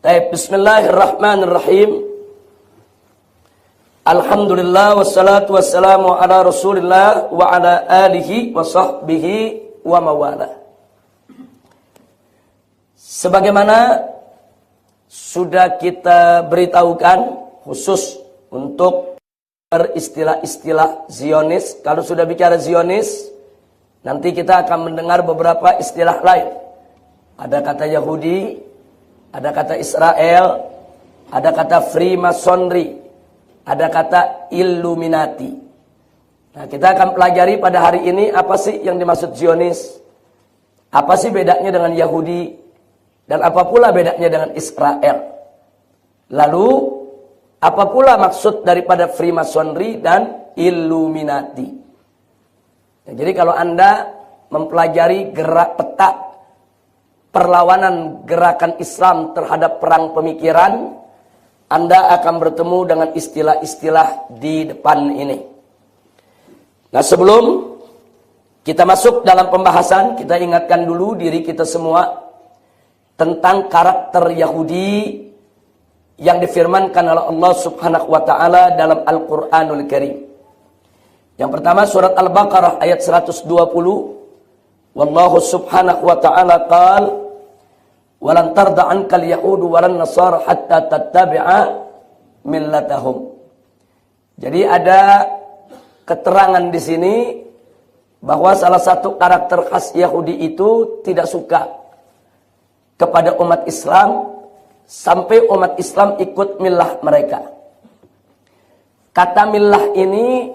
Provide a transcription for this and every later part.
Baik, bismillahirrahmanirrahim. Alhamdulillah wassalatu wassalamu ala Rasulillah wa ala alihi wa sahbihi wa mawala. Sebagaimana sudah kita beritahukan khusus untuk beristilah-istilah Zionis. Kalau sudah bicara Zionis, nanti kita akan mendengar beberapa istilah lain. Ada kata Yahudi, ada kata Israel, ada kata Freemasonry, ada kata Illuminati. Nah, kita akan pelajari pada hari ini apa sih yang dimaksud Zionis, apa sih bedanya dengan Yahudi, dan apa pula bedanya dengan Israel. Lalu, apa pula maksud daripada Freemasonry dan Illuminati. Nah, jadi kalau Anda mempelajari gerak peta perlawanan gerakan Islam terhadap perang pemikiran, Anda akan bertemu dengan istilah-istilah di depan ini. Nah, sebelum kita masuk dalam pembahasan, kita ingatkan dulu diri kita semua tentang karakter Yahudi yang difirmankan oleh Allah Subhanahu wa taala dalam Al-Qur'anul Karim. Yang pertama surat Al-Baqarah ayat 120. Wallahu subhanahu wa ta'ala qala walan tarda ankal yahudu walan nasara hatta tattabi'a millatahum. Jadi ada keterangan di sini bahwa salah satu karakter khas Yahudi itu tidak suka kepada umat Islam sampai umat Islam ikut millah mereka. Kata millah ini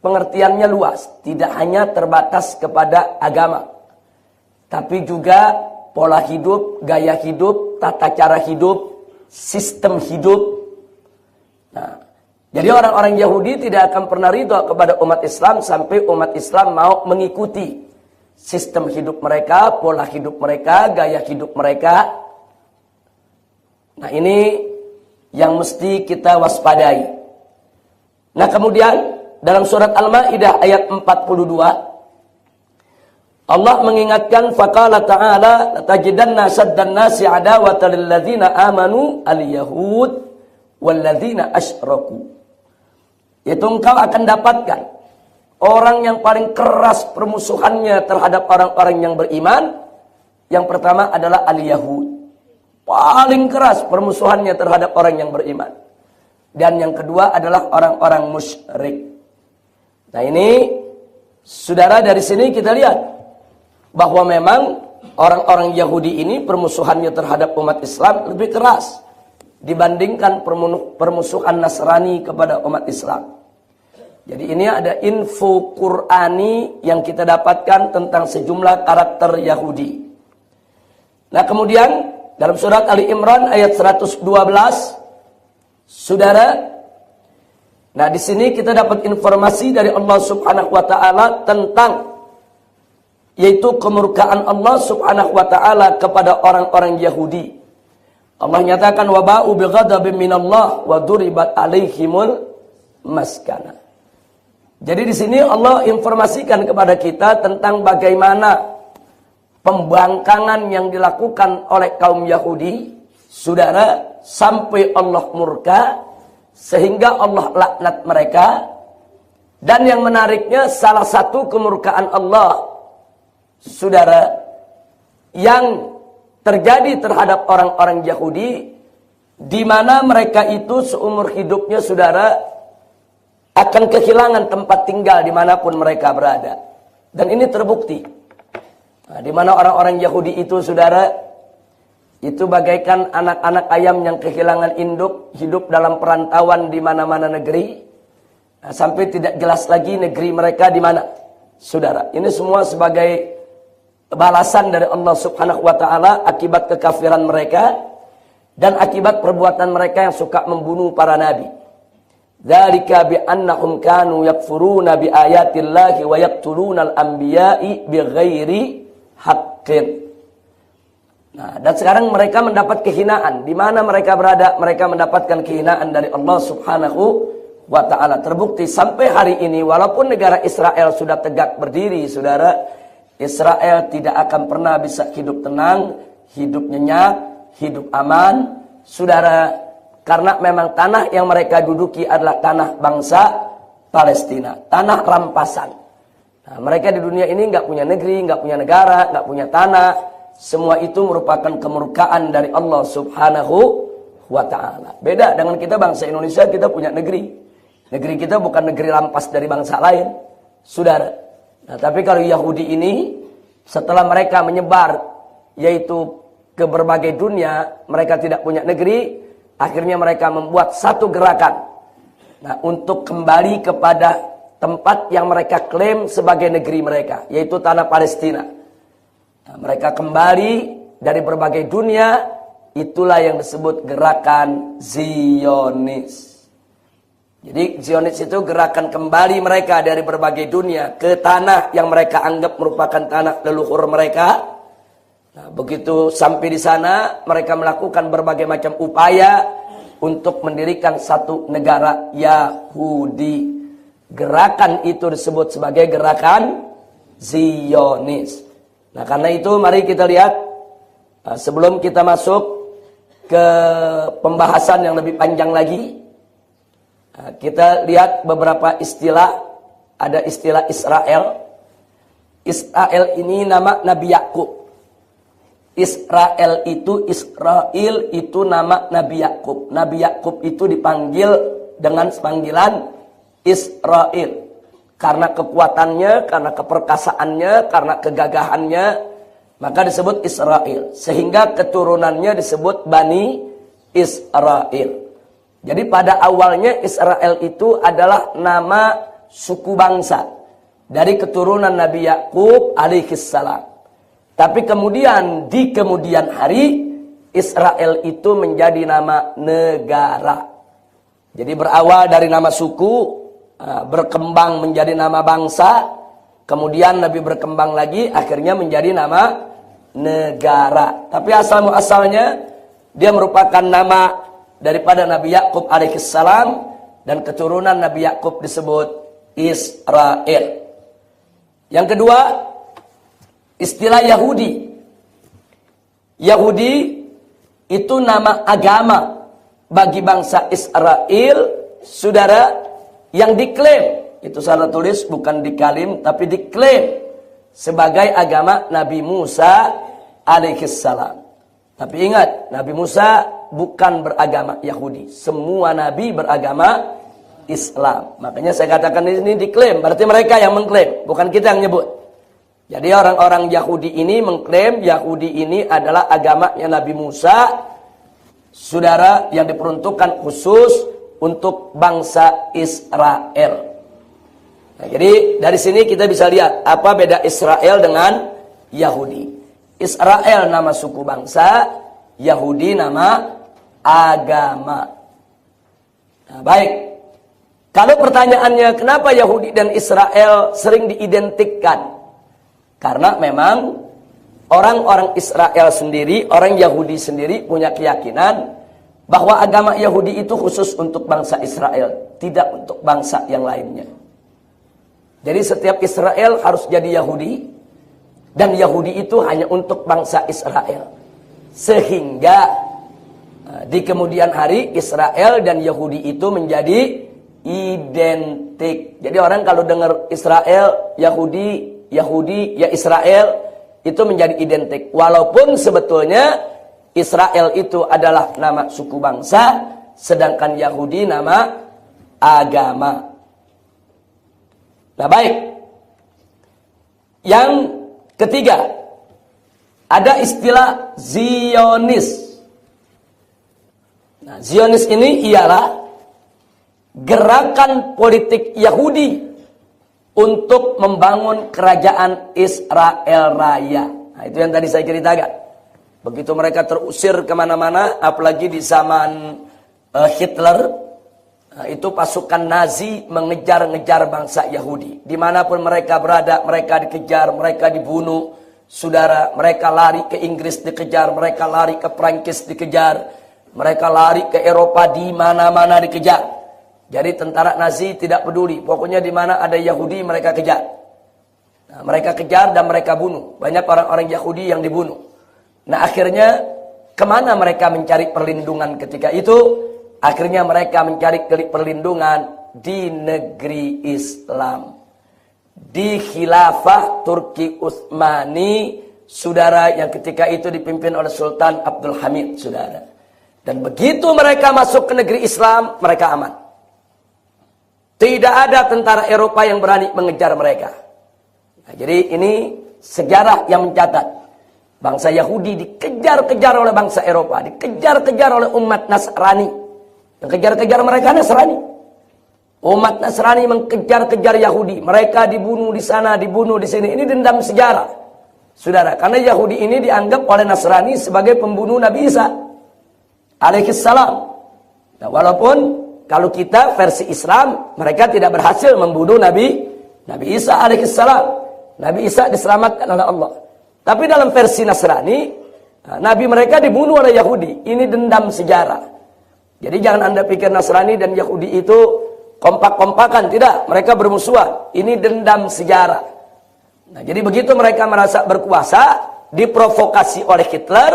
pengertiannya luas, tidak hanya terbatas kepada agama, tapi juga pola hidup, gaya hidup, tata cara hidup, sistem hidup. Nah, jadi orang-orang Yahudi tidak akan pernah ridha kepada umat Islam sampai umat Islam mau mengikuti sistem hidup mereka, pola hidup mereka, gaya hidup mereka. Nah, ini yang mesti kita waspadai. Nah, kemudian dalam surat Al-Maidah ayat 42 Allah mengingatkan faqala ta'ala latajidanna saddan nasi adawatan lil ladzina amanu al-yahud wal ladzina asyraku. Yaitu engkau akan dapatkan orang yang paling keras permusuhannya terhadap orang-orang yang beriman. Yang pertama adalah al-yahud. Paling keras permusuhannya terhadap orang yang beriman. Dan yang kedua adalah orang-orang musyrik. Nah, ini saudara, dari sini kita lihat bahwa memang orang-orang Yahudi ini permusuhannya terhadap umat Islam lebih keras dibandingkan permusuhan Nasrani kepada umat Islam. Jadi ini ada info Qur'ani yang kita dapatkan tentang sejumlah karakter Yahudi. Nah, kemudian dalam surat Ali Imran ayat 112, saudara, nah di sini kita dapat informasi dari Allah Subhanahu wa taala tentang yaitu kemurkaan Allah Subhanahu wa taala kepada orang-orang Yahudi. Allah nyatakan wa ba'u bighadabin minallah wa duribat alaihimul maskana. Jadi di sini Allah informasikan kepada kita tentang bagaimana pembangkangan yang dilakukan oleh kaum Yahudi, saudara, sampai Allah murka sehingga Allah laknat mereka. Dan yang menariknya, salah satu kemurkaan Allah, saudara, yang terjadi terhadap orang-orang Yahudi, di mana mereka itu seumur hidupnya, saudara, akan kehilangan tempat tinggal dimanapun mereka berada. Dan ini terbukti. Nah, di mana orang-orang Yahudi itu, saudara, itu bagaikan anak-anak ayam yang kehilangan induk, hidup dalam perantauan di mana-mana negeri, nah, sampai tidak jelas lagi negeri mereka di mana, saudara. Ini semua sebagai balasan dari Allah Subhanahu wa taala akibat kekafiran mereka dan akibat perbuatan mereka yang suka membunuh para nabi. Dzalika bi annahum kanu yakfuruna bi ayatillahi wa yaqtuluna al-anbiya'i bighairi haqqin. Nah, dan sekarang mereka mendapat kehinaan. Di mana mereka berada, mereka mendapatkan kehinaan dari Allah Subhanahu wa taala. Terbukti sampai hari ini, walaupun negara Israel sudah tegak berdiri, saudara, Israel tidak akan pernah bisa hidup tenang, hidup nyenyak, hidup aman saudara, karena memang tanah yang mereka duduki adalah tanah bangsa Palestina, tanah rampasan. Nah, mereka di dunia ini nggak punya negeri, nggak punya negara, nggak punya tanah. Semua itu merupakan kemurkaan dari Allah Subhanahu wa Ta'ala. Beda dengan kita bangsa Indonesia, kita punya negeri. Negeri kita bukan negeri rampas dari bangsa lain, saudara. Nah, tapi kalau Yahudi ini, setelah mereka menyebar, yaitu ke berbagai dunia, mereka tidak punya negeri, akhirnya mereka membuat satu gerakan. Nah, untuk kembali kepada tempat yang mereka klaim sebagai negeri mereka, yaitu tanah Palestina. Nah, mereka kembali dari berbagai dunia, itulah yang disebut gerakan Zionis. Jadi Zionis itu gerakan kembali mereka dari berbagai dunia ke tanah yang mereka anggap merupakan tanah leluhur mereka. Nah, begitu sampai di sana, mereka melakukan berbagai macam upaya untuk mendirikan satu negara Yahudi. Gerakan itu disebut sebagai gerakan Zionis. Nah, karena itu mari kita lihat, sebelum kita masuk ke pembahasan yang lebih panjang lagi, kita lihat beberapa istilah. Ada istilah Israel. Israel ini nama Nabi Yakub. Israel itu nama Nabi Yakub. Nabi Yakub itu dipanggil dengan panggilan Israel. Karena kekuatannya, karena keperkasaannya, karena kegagahannya, maka disebut Israel. Sehingga keturunannya disebut Bani Israel. Jadi pada awalnya Israel itu adalah nama suku bangsa dari keturunan Nabi Yakub alaihissalam. Tapi kemudian di kemudian hari Israel itu menjadi nama negara. Jadi berawal dari nama suku, berkembang menjadi nama bangsa, kemudian Nabi berkembang lagi, akhirnya menjadi nama negara. Tapi asal-muasalnya dia merupakan nama daripada Nabi Yakub alaihissalam, dan keturunan Nabi Yakub disebut Israel. Yang kedua, istilah Yahudi. Yahudi itu nama agama bagi bangsa Israel, saudara, yang diklaim, itu salah tulis, bukan dikalim, tapi diklaim sebagai agama Nabi Musa alaihissalam. Tapi ingat, Nabi Musa bukan beragama Yahudi. Semua Nabi beragama Islam. Makanya saya katakan ini diklaim, berarti mereka yang mengklaim, bukan kita yang nyebut. Jadi orang-orang Yahudi ini mengklaim Yahudi ini adalah agamanya Nabi Musa, saudara, yang diperuntukkan khusus untuk bangsa Israel. Nah, jadi dari sini kita bisa lihat apa beda Israel dengan Yahudi. Israel nama suku bangsa, Yahudi nama agama. Nah, baik. Kalau pertanyaannya kenapa Yahudi dan Israel sering diidentikan? Karena memang orang-orang Israel sendiri, orang Yahudi sendiri punya keyakinan bahwa agama Yahudi itu khusus untuk bangsa Israel, tidak untuk bangsa yang lainnya. Jadi setiap Israel harus jadi Yahudi, dan Yahudi itu hanya untuk bangsa Israel. Sehingga di kemudian hari Israel dan Yahudi itu menjadi identik. Jadi orang kalau dengar Israel, Yahudi, Yahudi, ya Israel, itu menjadi identik. Walaupun sebetulnya Israel itu adalah nama suku bangsa, sedangkan Yahudi nama agama. Nah, baik. Yang ketiga, ada istilah Zionis. Nah, Zionis ini ialah gerakan politik Yahudi untuk membangun kerajaan Israel Raya. Nah, itu yang tadi saya ceritakan. Begitu mereka terusir kemana-mana, apalagi di zaman Hitler, itu pasukan Nazi mengejar-ngejar bangsa Yahudi. Dimanapun mereka berada, mereka dikejar, mereka dibunuh. Saudara, mereka lari ke Inggris dikejar, mereka lari ke Prancis dikejar, mereka lari ke Eropa, di mana-mana dikejar. Jadi tentara Nazi tidak peduli, pokoknya di mana ada Yahudi mereka kejar. Nah, mereka kejar dan mereka bunuh. Banyak orang-orang Yahudi yang dibunuh. Nah, akhirnya Kemana mereka mencari perlindungan ketika itu? Akhirnya mereka mencari perlindungan di negeri Islam. Di khilafah Turki Utsmani, saudara, yang ketika itu dipimpin oleh Sultan Abdul Hamid, saudara. Dan begitu mereka masuk ke negeri Islam, mereka aman. Tidak ada tentara Eropa yang berani mengejar mereka. Nah, jadi ini sejarah yang mencatat. Bangsa Yahudi dikejar-kejar oleh bangsa Eropa, dikejar-kejar oleh umat Nasrani. Yang kejar-kejar mereka Nasrani. Umat Nasrani mengejar-kejar Yahudi. Mereka dibunuh di sana, dibunuh di sini. Ini dendam sejarah, saudara. Karena Yahudi ini dianggap oleh Nasrani sebagai pembunuh Nabi Isa alaihissalam. Nah, walaupun kalau kita versi Islam, mereka tidak berhasil membunuh Nabi Isa alaihissalam. Nabi Isa diselamatkan oleh Allah. Tapi dalam versi Nasrani, Nabi mereka dibunuh oleh Yahudi. Ini dendam sejarah. Jadi jangan Anda pikir Nasrani dan Yahudi itu kompak-kompakan. Tidak, mereka bermusuhan. Ini dendam sejarah. Nah, jadi begitu mereka merasa berkuasa, diprovokasi oleh Hitler,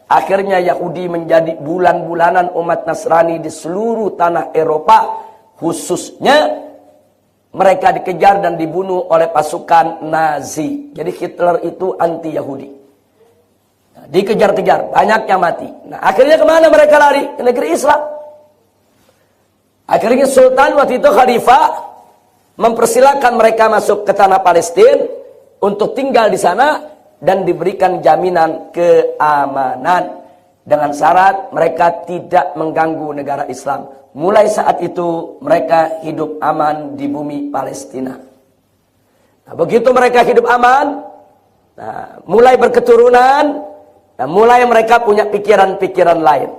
akhirnya Yahudi menjadi bulan-bulanan umat Nasrani di seluruh tanah Eropa, khususnya mereka dikejar dan dibunuh oleh pasukan Nazi. Jadi Hitler itu anti-Yahudi. Nah, dikejar-kejar, banyak yang mati. Nah, akhirnya kemana mereka lari? Ke negeri Islam. Akhirnya Sultan waktu itu Khalifah mempersilahkan mereka masuk ke tanah Palestina untuk tinggal di sana dan diberikan jaminan keamanan dengan syarat mereka tidak mengganggu negara Islam. Mulai saat itu mereka hidup aman di bumi Palestina. Nah, begitu mereka hidup aman, nah, mulai berketurunan, dan mulai mereka punya pikiran-pikiran lain.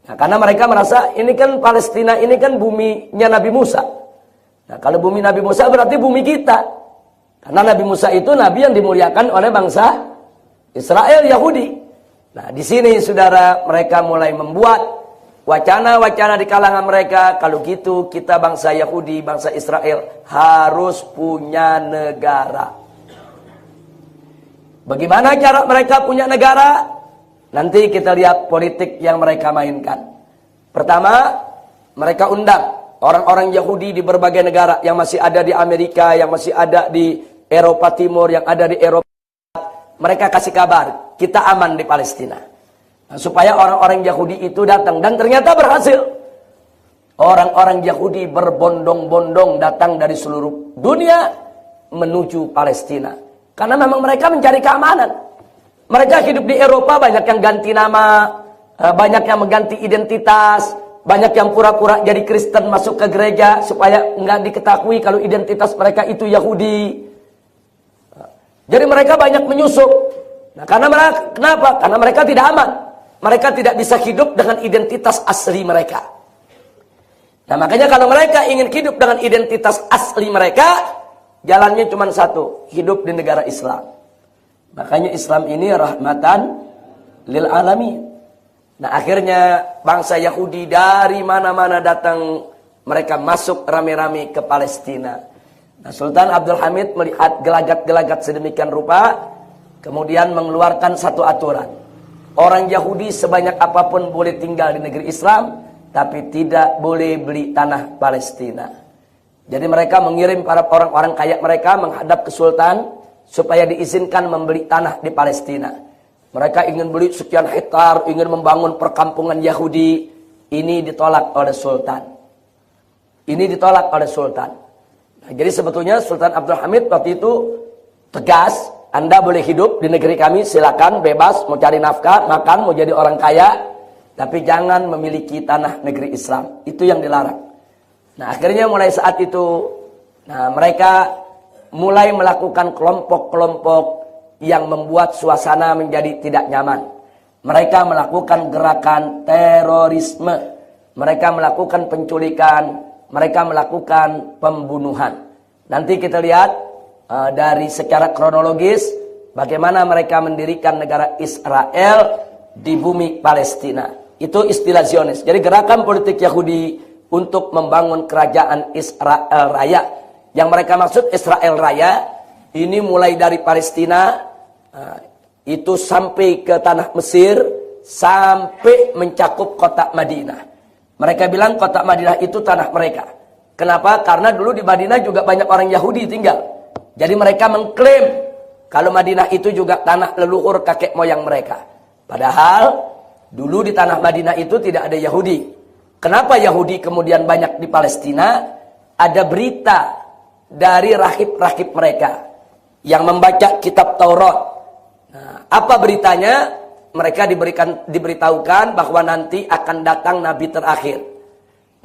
Nah, karena mereka merasa ini kan Palestina, ini kan buminya Nabi Musa. Nah, kalau bumi Nabi Musa berarti bumi kita. Karena Nabi Musa itu nabi yang dimuliakan oleh bangsa Israel, Yahudi. Nah, di sini saudara, mereka mulai membuat wacana-wacana di kalangan mereka. Kalau gitu kita bangsa Yahudi, bangsa Israel harus punya negara. Bagaimana cara mereka punya negara? Nanti kita lihat politik yang mereka mainkan. Pertama, mereka undang orang-orang Yahudi di berbagai negara yang masih ada di Amerika, yang masih ada di Eropa Timur, yang ada di Eropa. Mereka kasih kabar, kita aman di Palestina. Nah, supaya orang-orang Yahudi itu datang. Dan ternyata berhasil. Orang-orang Yahudi berbondong-bondong datang dari seluruh dunia menuju Palestina. Karena memang mereka mencari keamanan. Mereka hidup di Eropa, banyak yang ganti nama, banyak yang mengganti identitas, banyak yang pura-pura jadi Kristen masuk ke gereja supaya nggak diketahui kalau identitas mereka itu Yahudi. Jadi mereka banyak menyusup. Nah, kenapa? Karena mereka tidak aman. Mereka tidak bisa hidup dengan identitas asli mereka. Nah, makanya kalau mereka ingin hidup dengan identitas asli mereka, jalannya cuma satu, hidup di negara Islam. Makanya Islam ini rahmatan lil alamin. Nah, akhirnya bangsa Yahudi dari mana-mana datang, mereka masuk rame-rame ke Palestina. Nah, Sultan Abdul Hamid melihat gelagat-gelagat sedemikian rupa, kemudian mengeluarkan satu aturan. Orang Yahudi sebanyak apapun boleh tinggal di negeri Islam, tapi tidak boleh beli tanah Palestina. Jadi mereka mengirim para orang-orang kaya mereka menghadap ke Sultan supaya diizinkan membeli tanah di Palestina. Mereka ingin beli sekian hektar, ingin membangun perkampungan Yahudi. Ini ditolak oleh Sultan. Ini ditolak oleh Sultan. Nah, jadi sebetulnya Sultan Abdul Hamid waktu itu tegas, Anda boleh hidup di negeri kami, silakan, bebas, mau cari nafkah, makan, mau jadi orang kaya, tapi jangan memiliki tanah negeri Islam. Itu yang dilarang. Nah, akhirnya mulai saat itu, mereka mulai melakukan kelompok-kelompok yang membuat suasana menjadi tidak nyaman. Mereka melakukan gerakan terorisme. Mereka melakukan penculikan. Mereka melakukan pembunuhan. Nanti kita lihat dari secara kronologis bagaimana mereka mendirikan negara Israel di bumi Palestina. Itu istilah Zionis. Jadi gerakan politik Yahudi untuk membangun kerajaan Israel Raya. Yang mereka maksud Israel Raya ini mulai dari Palestina itu sampai ke tanah Mesir, sampai mencakup kota Madinah. Mereka bilang kota Madinah itu tanah mereka. Kenapa? Karena dulu di Madinah juga banyak orang Yahudi tinggal. Jadi mereka mengklaim kalau Madinah itu juga tanah leluhur kakek moyang mereka. Padahal dulu di tanah Madinah itu tidak ada Yahudi. Kenapa Yahudi kemudian banyak di Palestina? Ada berita dari rahib-rahib mereka yang membaca kitab Taurat. Nah, apa beritanya? Mereka diberitahukan bahwa nanti akan datang Nabi terakhir.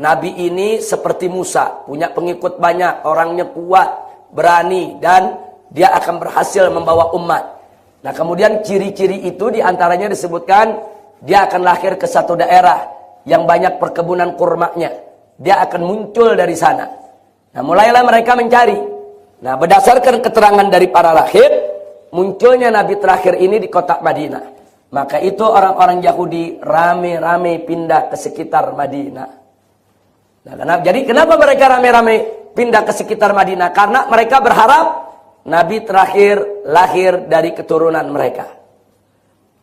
Nabi ini seperti Musa, punya pengikut banyak, orangnya kuat, berani, dan dia akan berhasil membawa umat. Nah, kemudian ciri-ciri itu diantaranya disebutkan dia akan lahir ke satu daerah yang banyak perkebunan kurmanya. Dia akan muncul dari sana. Nah, mulailah mereka mencari. Nah, berdasarkan keterangan dari para rahib, munculnya Nabi terakhir ini di kota Madinah. Maka itu orang-orang Yahudi rame-rame pindah ke sekitar Madinah. Nah, jadi kenapa mereka rame-rame pindah ke sekitar Madinah? Karena mereka berharap Nabi terakhir lahir dari keturunan mereka.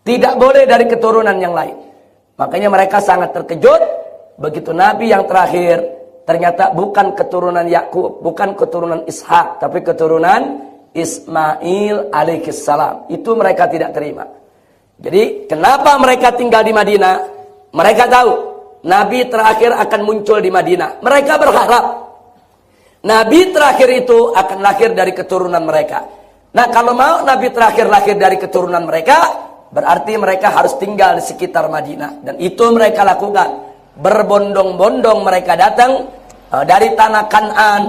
Tidak boleh dari keturunan yang lain. Makanya mereka sangat terkejut begitu Nabi yang terakhir ternyata bukan keturunan Yakub, bukan keturunan Ishak, tapi keturunan Ismail alaihissalam. Itu mereka tidak terima. Jadi kenapa mereka tinggal di Madinah? Mereka tahu Nabi terakhir akan muncul di Madinah. Mereka berharap Nabi terakhir itu akan lahir dari keturunan mereka. Nah, kalau mau Nabi terakhir lahir dari keturunan mereka, berarti mereka harus tinggal di sekitar Madinah. Dan itu mereka lakukan. Berbondong-bondong mereka datang dari tanah Kan'an,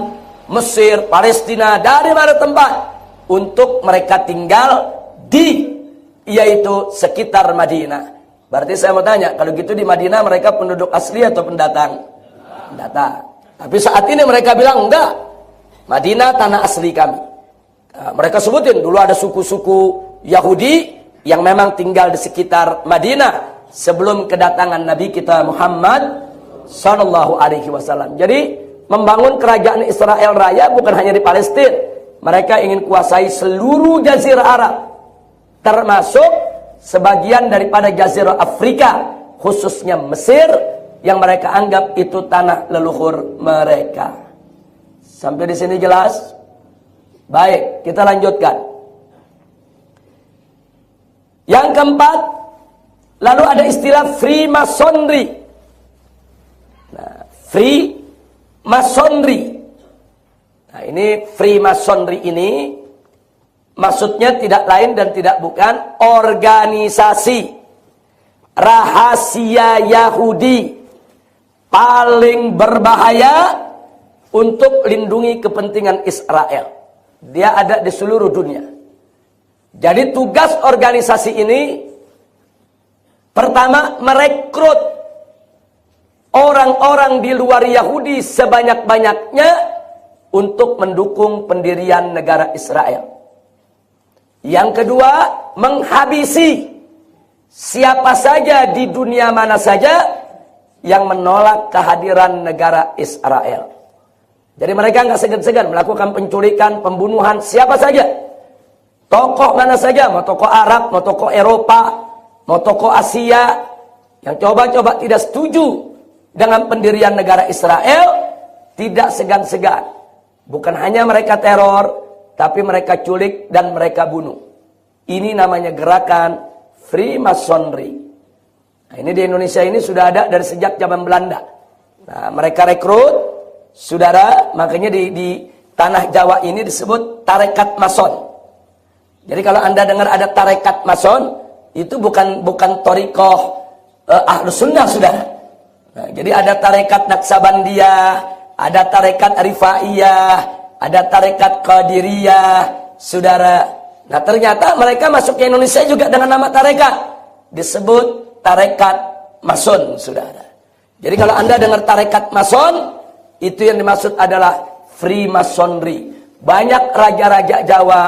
Mesir, Palestina, dari mana tempat untuk mereka tinggal di yaitu sekitar Madinah. Berarti saya mau tanya, kalau gitu di Madinah mereka penduduk asli atau pendatang? Pendatang. Tapi saat ini mereka bilang enggak. Madinah tanah asli kami. Mereka sebutin dulu ada suku-suku Yahudi yang memang tinggal di sekitar Madinah sebelum kedatangan Nabi kita Muhammad sallallahu alaihi wasallam. Jadi membangun kerajaan Israel Raya bukan hanya di Palestina. Mereka ingin kuasai seluruh jazirah Arab, termasuk sebagian daripada jazirah Afrika, khususnya Mesir, yang mereka anggap itu tanah leluhur mereka. Sampai di sini jelas? Baik, kita lanjutkan. Yang keempat, lalu ada istilah Freemasonry. Nah, Freemasonry. Nah, ini Freemasonry ini maksudnya tidak lain dan tidak bukan organisasi rahasia Yahudi paling berbahaya untuk lindungi kepentingan Israel. Dia ada di seluruh dunia. Jadi tugas organisasi ini pertama merekrut orang-orang di luar Yahudi sebanyak-banyaknya untuk mendukung pendirian negara Israel. Yang kedua, menghabisi siapa saja di dunia mana saja yang menolak kehadiran negara Israel. Jadi mereka nggak segan-segan melakukan penculikan, pembunuhan siapa saja. Tokoh mana saja, mau tokoh Arab, mau tokoh Eropa, mau tokoh Asia, yang coba-coba tidak setuju dengan pendirian negara Israel, tidak segan-segan. Bukan hanya mereka teror, tapi mereka culik dan mereka bunuh. Ini namanya gerakan Freemasonry. Nah, ini di Indonesia ini sudah ada dari sejak zaman Belanda. Nah, mereka rekrut, saudara, makanya di tanah Jawa ini disebut tarekat Mason. Jadi kalau Anda dengar ada tarekat Mason, itu bukan thariqah Ahlus Sunnah, saudara. Nah, jadi ada tarekat Naksabandiyah, ada tarekat Rifaiyah, ada tarekat Qadiriyah, saudara. Nah, ternyata mereka masuk ke Indonesia juga dengan nama tarekat, disebut tarekat Mason, saudara. Jadi kalau Anda dengar tarekat Mason, itu yang dimaksud adalah Freemasonry. Banyak raja-raja Jawa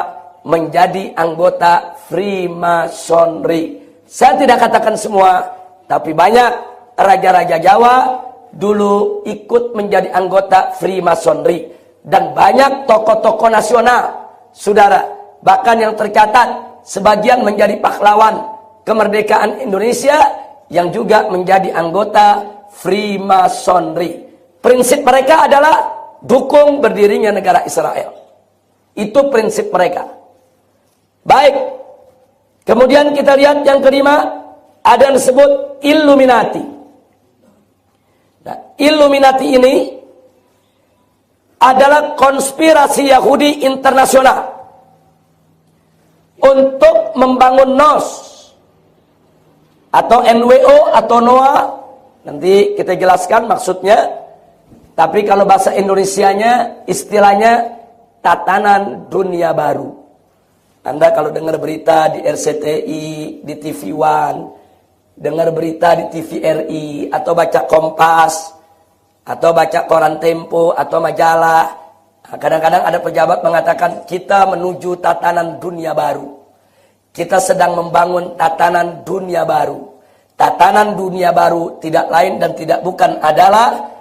menjadi anggota Freemasonry. Saya tidak katakan semua, tapi banyak raja-raja Jawa dulu ikut menjadi anggota Freemasonry. Dan banyak tokoh-tokoh nasional, saudara, bahkan yang tercatat sebagian menjadi pahlawan kemerdekaan Indonesia yang juga menjadi anggota Freemasonry. Prinsip mereka adalah dukung berdirinya negara Israel. Itu prinsip mereka. Baik. Kemudian kita lihat yang kelima, ada yang disebut Illuminati. Nah, Illuminati ini adalah konspirasi Yahudi internasional untuk membangun NOS atau NWO atau NOA. Nanti kita jelaskan maksudnya. Tapi kalau bahasa Indonesianya, istilahnya tatanan dunia baru. Anda kalau dengar berita di RCTI, di TV One, dengar berita di TVRI, atau baca Kompas, atau baca koran Tempo, atau majalah, kadang-kadang ada pejabat mengatakan, kita menuju tatanan dunia baru. Kita sedang membangun tatanan dunia baru. Tatanan dunia baru tidak lain dan tidak bukan adalah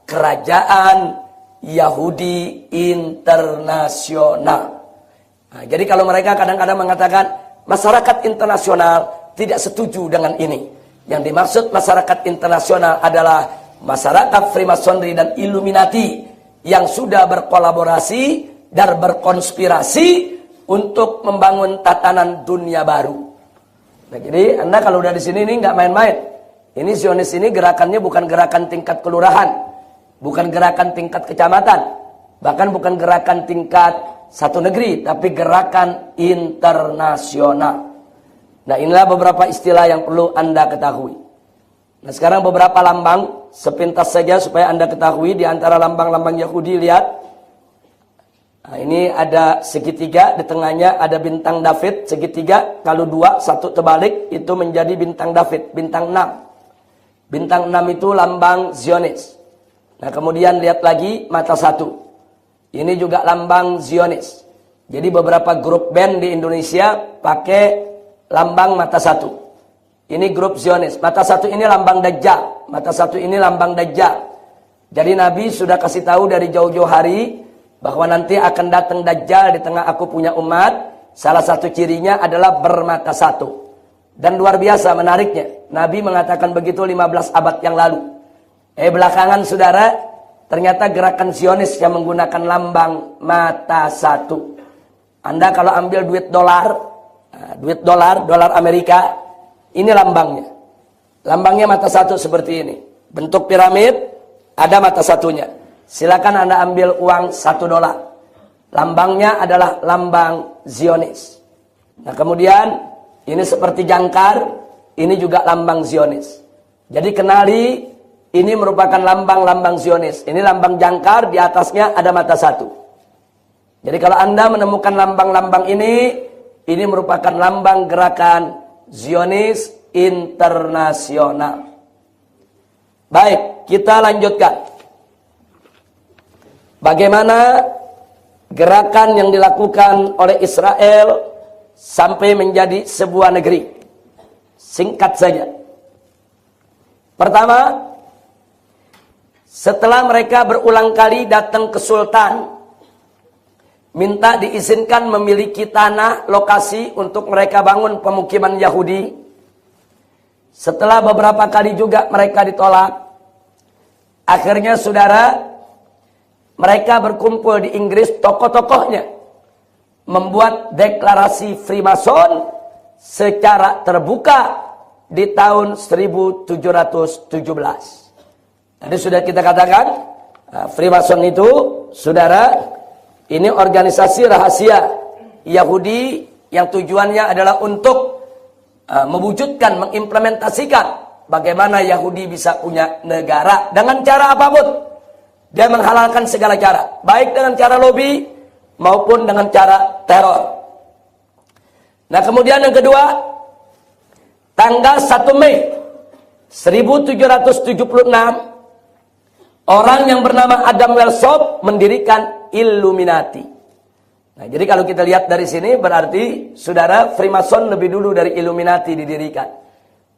kerajaan Yahudi internasional. Nah, jadi kalau mereka kadang-kadang mengatakan masyarakat internasional tidak setuju dengan ini. Yang dimaksud masyarakat internasional adalah masyarakat Freemasonry dan Illuminati yang sudah berkolaborasi dan berkonspirasi untuk membangun tatanan dunia baru. Nah, jadi Anda kalau udah di sini ini nggak main-main. Ini Zionis ini gerakannya bukan gerakan tingkat kelurahan. Bukan gerakan tingkat kecamatan, bahkan bukan gerakan tingkat satu negeri, tapi gerakan internasional. Nah, inilah beberapa istilah yang perlu Anda ketahui. Nah, sekarang beberapa lambang, sepintas saja supaya Anda ketahui. Di antara lambang-lambang Yahudi, lihat. Nah, ini ada segitiga, di tengahnya ada bintang David, segitiga. Kalau dua, satu terbalik, itu menjadi bintang David, bintang 6. Bintang 6 itu lambang Zionis. Nah, kemudian lihat lagi mata satu. Ini juga lambang Zionis. Jadi beberapa grup band di Indonesia pakai lambang mata satu. Ini grup Zionis. Mata satu ini lambang Dajjal. Mata satu ini lambang Dajjal. Jadi Nabi sudah kasih tahu dari jauh-jauh hari bahwa nanti akan datang Dajjal di tengah aku punya umat. Salah satu cirinya adalah bermata satu. Dan luar biasa menariknya. Nabi mengatakan begitu 15 abad yang lalu. Belakangan saudara, ternyata gerakan Zionis yang menggunakan lambang mata satu. Anda kalau ambil duit dolar Amerika, ini lambangnya. Lambangnya mata satu seperti ini. Bentuk piramid, ada mata satunya. Silakan Anda ambil uang $1. Lambangnya adalah lambang Zionis. Nah, kemudian ini seperti jangkar, ini juga lambang Zionis. Jadi kenali, ini merupakan lambang-lambang Zionis. Ini lambang jangkar, di atasnya ada mata satu. Jadi kalau Anda menemukan lambang-lambang ini merupakan lambang gerakan Zionis internasional. Baik, kita lanjutkan. Bagaimana gerakan yang dilakukan oleh Israel sampai menjadi sebuah negeri? Singkat saja. Pertama, setelah mereka berulang kali datang ke Sultan, minta diizinkan memiliki tanah lokasi untuk mereka bangun pemukiman Yahudi. Setelah beberapa kali juga mereka ditolak, akhirnya saudara, mereka berkumpul di Inggris, tokoh-tokohnya membuat deklarasi Freemason secara terbuka di tahun 1717. Tadi sudah kita katakan, Freemason itu, saudara, ini organisasi rahasia Yahudi yang tujuannya adalah untuk mewujudkan, mengimplementasikan bagaimana Yahudi bisa punya negara dengan cara apapun. Dia menghalalkan segala cara, baik dengan cara lobby maupun dengan cara teror. Nah, kemudian yang kedua, tanggal 1 Mei 1776, orang yang bernama Adam Weishaupt mendirikan Illuminati. Nah, jadi kalau kita lihat dari sini berarti saudara, Freemason lebih dulu dari Illuminati didirikan.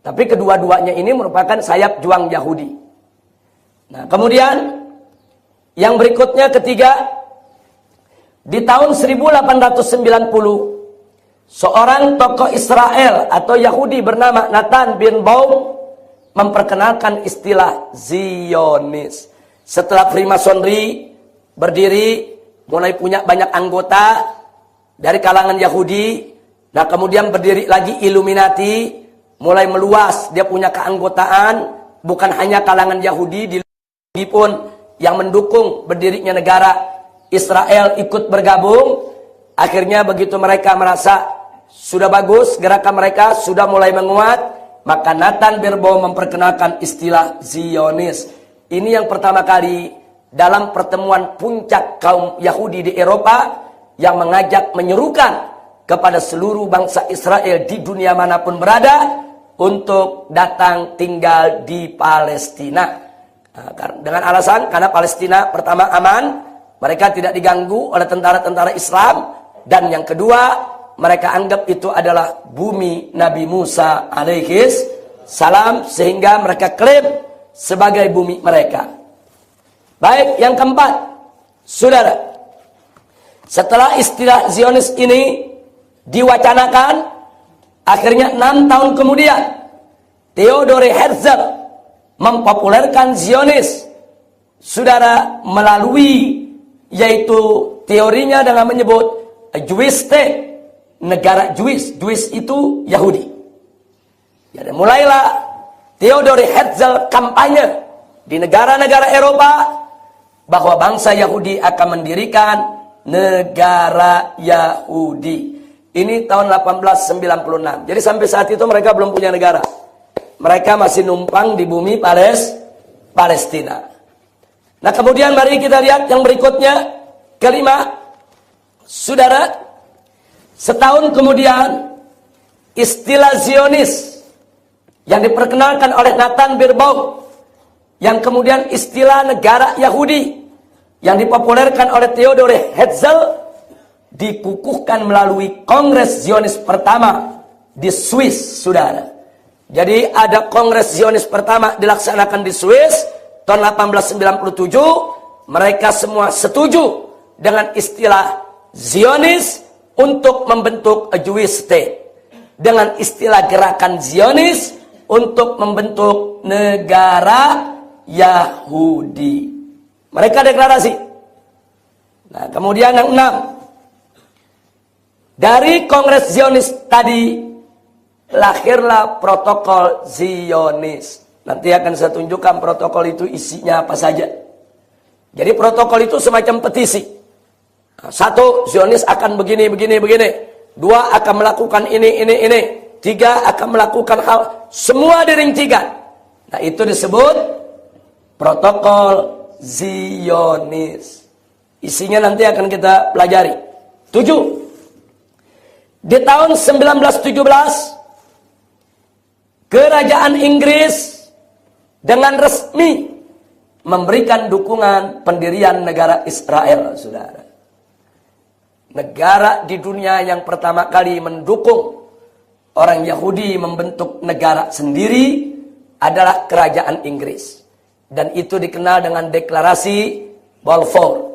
Tapi kedua-duanya ini merupakan sayap juang Yahudi. Nah, kemudian yang berikutnya ketiga, di tahun 1890 seorang tokoh Israel atau Yahudi bernama Nathan Birnbaum memperkenalkan istilah Zionis. Setelah Freemasonry berdiri, mulai punya banyak anggota dari kalangan Yahudi. Nah, kemudian berdiri lagi Illuminati, mulai meluas. Dia punya keanggotaan, bukan hanya kalangan Yahudi, di pun yang mendukung berdirinya negara Israel ikut bergabung. Akhirnya begitu mereka merasa sudah bagus, gerakan mereka sudah mulai menguat, maka Nathan Birnbaum memperkenalkan istilah Zionis. Ini yang pertama kali dalam pertemuan puncak kaum Yahudi di Eropa yang mengajak menyerukan kepada seluruh bangsa Israel di dunia manapun berada untuk datang tinggal di Palestina. Dengan alasan karena Palestina pertama aman, mereka tidak diganggu oleh tentara-tentara Islam, dan yang kedua mereka anggap itu adalah bumi Nabi Musa alaihis salam, sehingga mereka klaim sebagai bumi mereka. Baik, yang keempat, saudara, setelah istilah Zionis ini diwacanakan, akhirnya 6 tahun kemudian Theodor Herzl mempopulerkan Zionis, saudara, melalui yaitu teorinya dengan menyebut Jewish State, negara Jewish. Jewish itu Yahudi. Jadi mulailah Theodor Herzl kampanye di negara-negara Eropa bahwa bangsa Yahudi akan mendirikan negara Yahudi. Ini tahun 1896. Jadi sampai saat itu mereka belum punya negara. Mereka masih numpang di bumi Palestina. Nah, kemudian mari kita lihat yang berikutnya. Kelima, saudara, setahun kemudian istilah Zionis yang diperkenalkan oleh Nathan Birnbaum, yang kemudian istilah negara Yahudi yang dipopulerkan oleh Theodor Herzl, dikukuhkan melalui Kongres Zionis pertama di Swiss, saudara. Jadi ada Kongres Zionis pertama dilaksanakan di Swiss tahun 1897. Mereka semua setuju dengan istilah Zionis untuk membentuk a Jewish State, dengan istilah gerakan Zionis untuk membentuk negara Yahudi. Mereka deklarasi. Nah, kemudian yang 6, dari Kongres Zionis tadi lahirlah protokol Zionis. Nanti akan saya tunjukkan protokol itu isinya apa saja. Jadi protokol itu semacam petisi. 1, Zionis akan begini. 2, akan melakukan ini. 3, akan melakukan hal. Semua dirincikan. Nah, itu disebut protokol Zionis. Isinya nanti akan kita pelajari. 7, di tahun 1917, Kerajaan Inggris dengan resmi memberikan dukungan pendirian negara Israel, saudara. Negara di dunia yang pertama kali mendukung orang Yahudi membentuk negara sendiri adalah Kerajaan Inggris. Dan itu dikenal dengan deklarasi Balfour.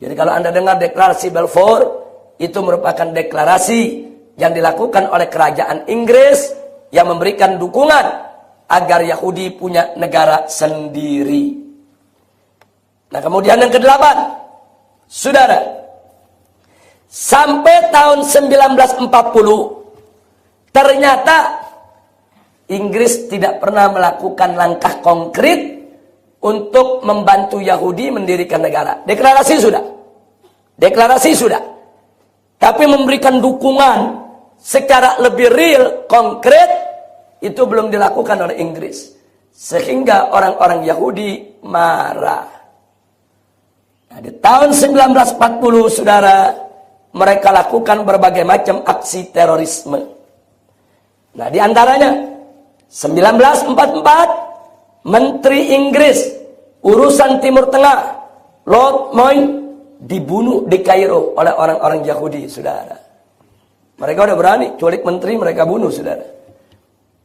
Jadi kalau Anda dengar deklarasi Balfour, itu merupakan deklarasi yang dilakukan oleh Kerajaan Inggris yang memberikan dukungan agar Yahudi punya negara sendiri. Nah, kemudian yang ke-8, saudara, sampai tahun 1940 ternyata Inggris tidak pernah melakukan langkah konkret untuk membantu Yahudi mendirikan negara. Deklarasi sudah, tapi memberikan dukungan secara lebih real, konkret, itu belum dilakukan oleh Inggris. Sehingga orang-orang Yahudi marah. Nah, di tahun 1940, saudara, mereka lakukan berbagai macam aksi terorisme. Nah, di antaranya 1944, Menteri Inggris urusan Timur Tengah, Lord Moyne, dibunuh di Kairo oleh orang-orang Yahudi, saudara. Mereka udah berani culik menteri, mereka bunuh, saudara.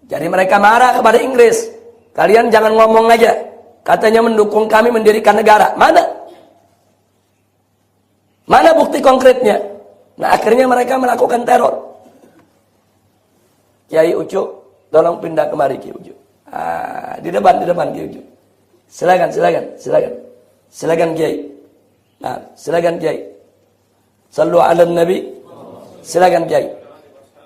Jadi mereka marah kepada Inggris. Kalian jangan ngomong aja, katanya mendukung kami mendirikan negara. Mana bukti konkretnya? Nah, akhirnya mereka melakukan teror. Kiai Ucu, tolong pindah kemari Kiai Ucu. Di depan Kiai Ucu. Silakan Kiai. Nah, silakan Kiai. Sallu ala Nabi. Silakan Kiai.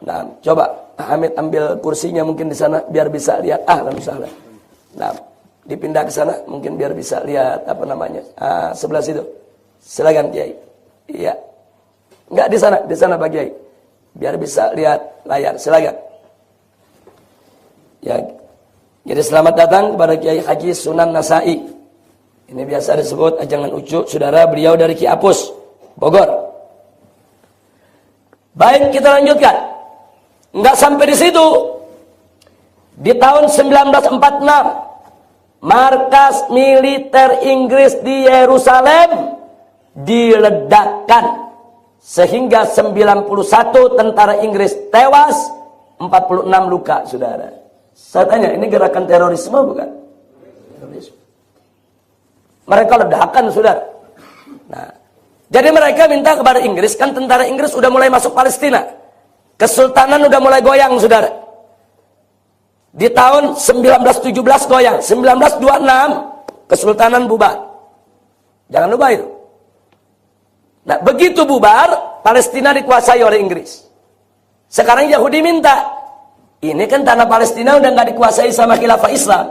Nah, coba Hamid ambil kursinya mungkin di sana biar bisa lihat. Ahlan sahlan. Nah, dipindah ke sana mungkin biar bisa lihat apa namanya. Sebelah situ. Silakan Kiai. Iya. Enggak di sana Pak Kiai. Biar bisa lihat layar. Silakan. Ya. Jadi selamat datang kepada Kiai Haji Sunan Nasai. Ini biasa disebut Ajangan Ucu, saudara, beliau dari Kiapus, Bogor. Baik, kita lanjutkan. Enggak sampai di situ. Di tahun 1946, markas militer Inggris di Yerusalem diledakkan sehingga 91 tentara Inggris tewas, 46 luka, saudara. Saya tanya, ini gerakan terorisme bukan? Terorisme. Mereka ledakan, saudara. Nah, jadi mereka minta kepada Inggris, kan tentara Inggris udah mulai masuk Palestina. Kesultanan udah mulai goyang, saudara. Di tahun 1917 goyang, 1926 kesultanan bubar. Jangan lupa itu. Nah, begitu bubar, Palestina dikuasai oleh Inggris. Sekarang Yahudi minta, ini kan tanah Palestina udah nggak dikuasai sama khilafah Islam.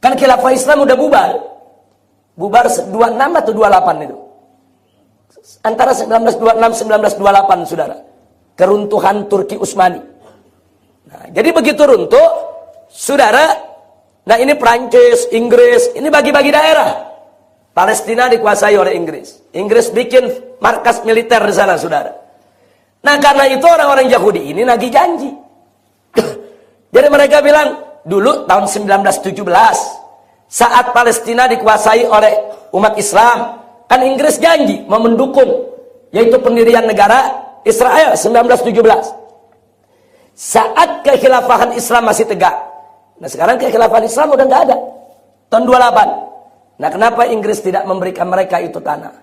Kan khilafah Islam udah bubar. Bubar 26 atau 28 itu. Antara 1926 1928, saudara. Keruntuhan Turki Utsmani. Nah, jadi begitu runtuh, saudara, nah ini Prancis, Inggris, ini bagi-bagi daerah. Palestina dikuasai oleh Inggris. Inggris bikin markas militer di sana, saudara. Nah, karena itu orang-orang Yahudi ini nagih janji. Jadi mereka bilang, dulu tahun 1917, saat Palestina dikuasai oleh umat Islam, kan Inggris janji mau mendukung, yaitu pendirian negara Israel 1917. Saat kekhilafahan Islam masih tegak. Nah, sekarang kekhilafahan Islam udah nggak ada. Tahun 28. Nah, kenapa Inggris tidak memberikan mereka itu tanah?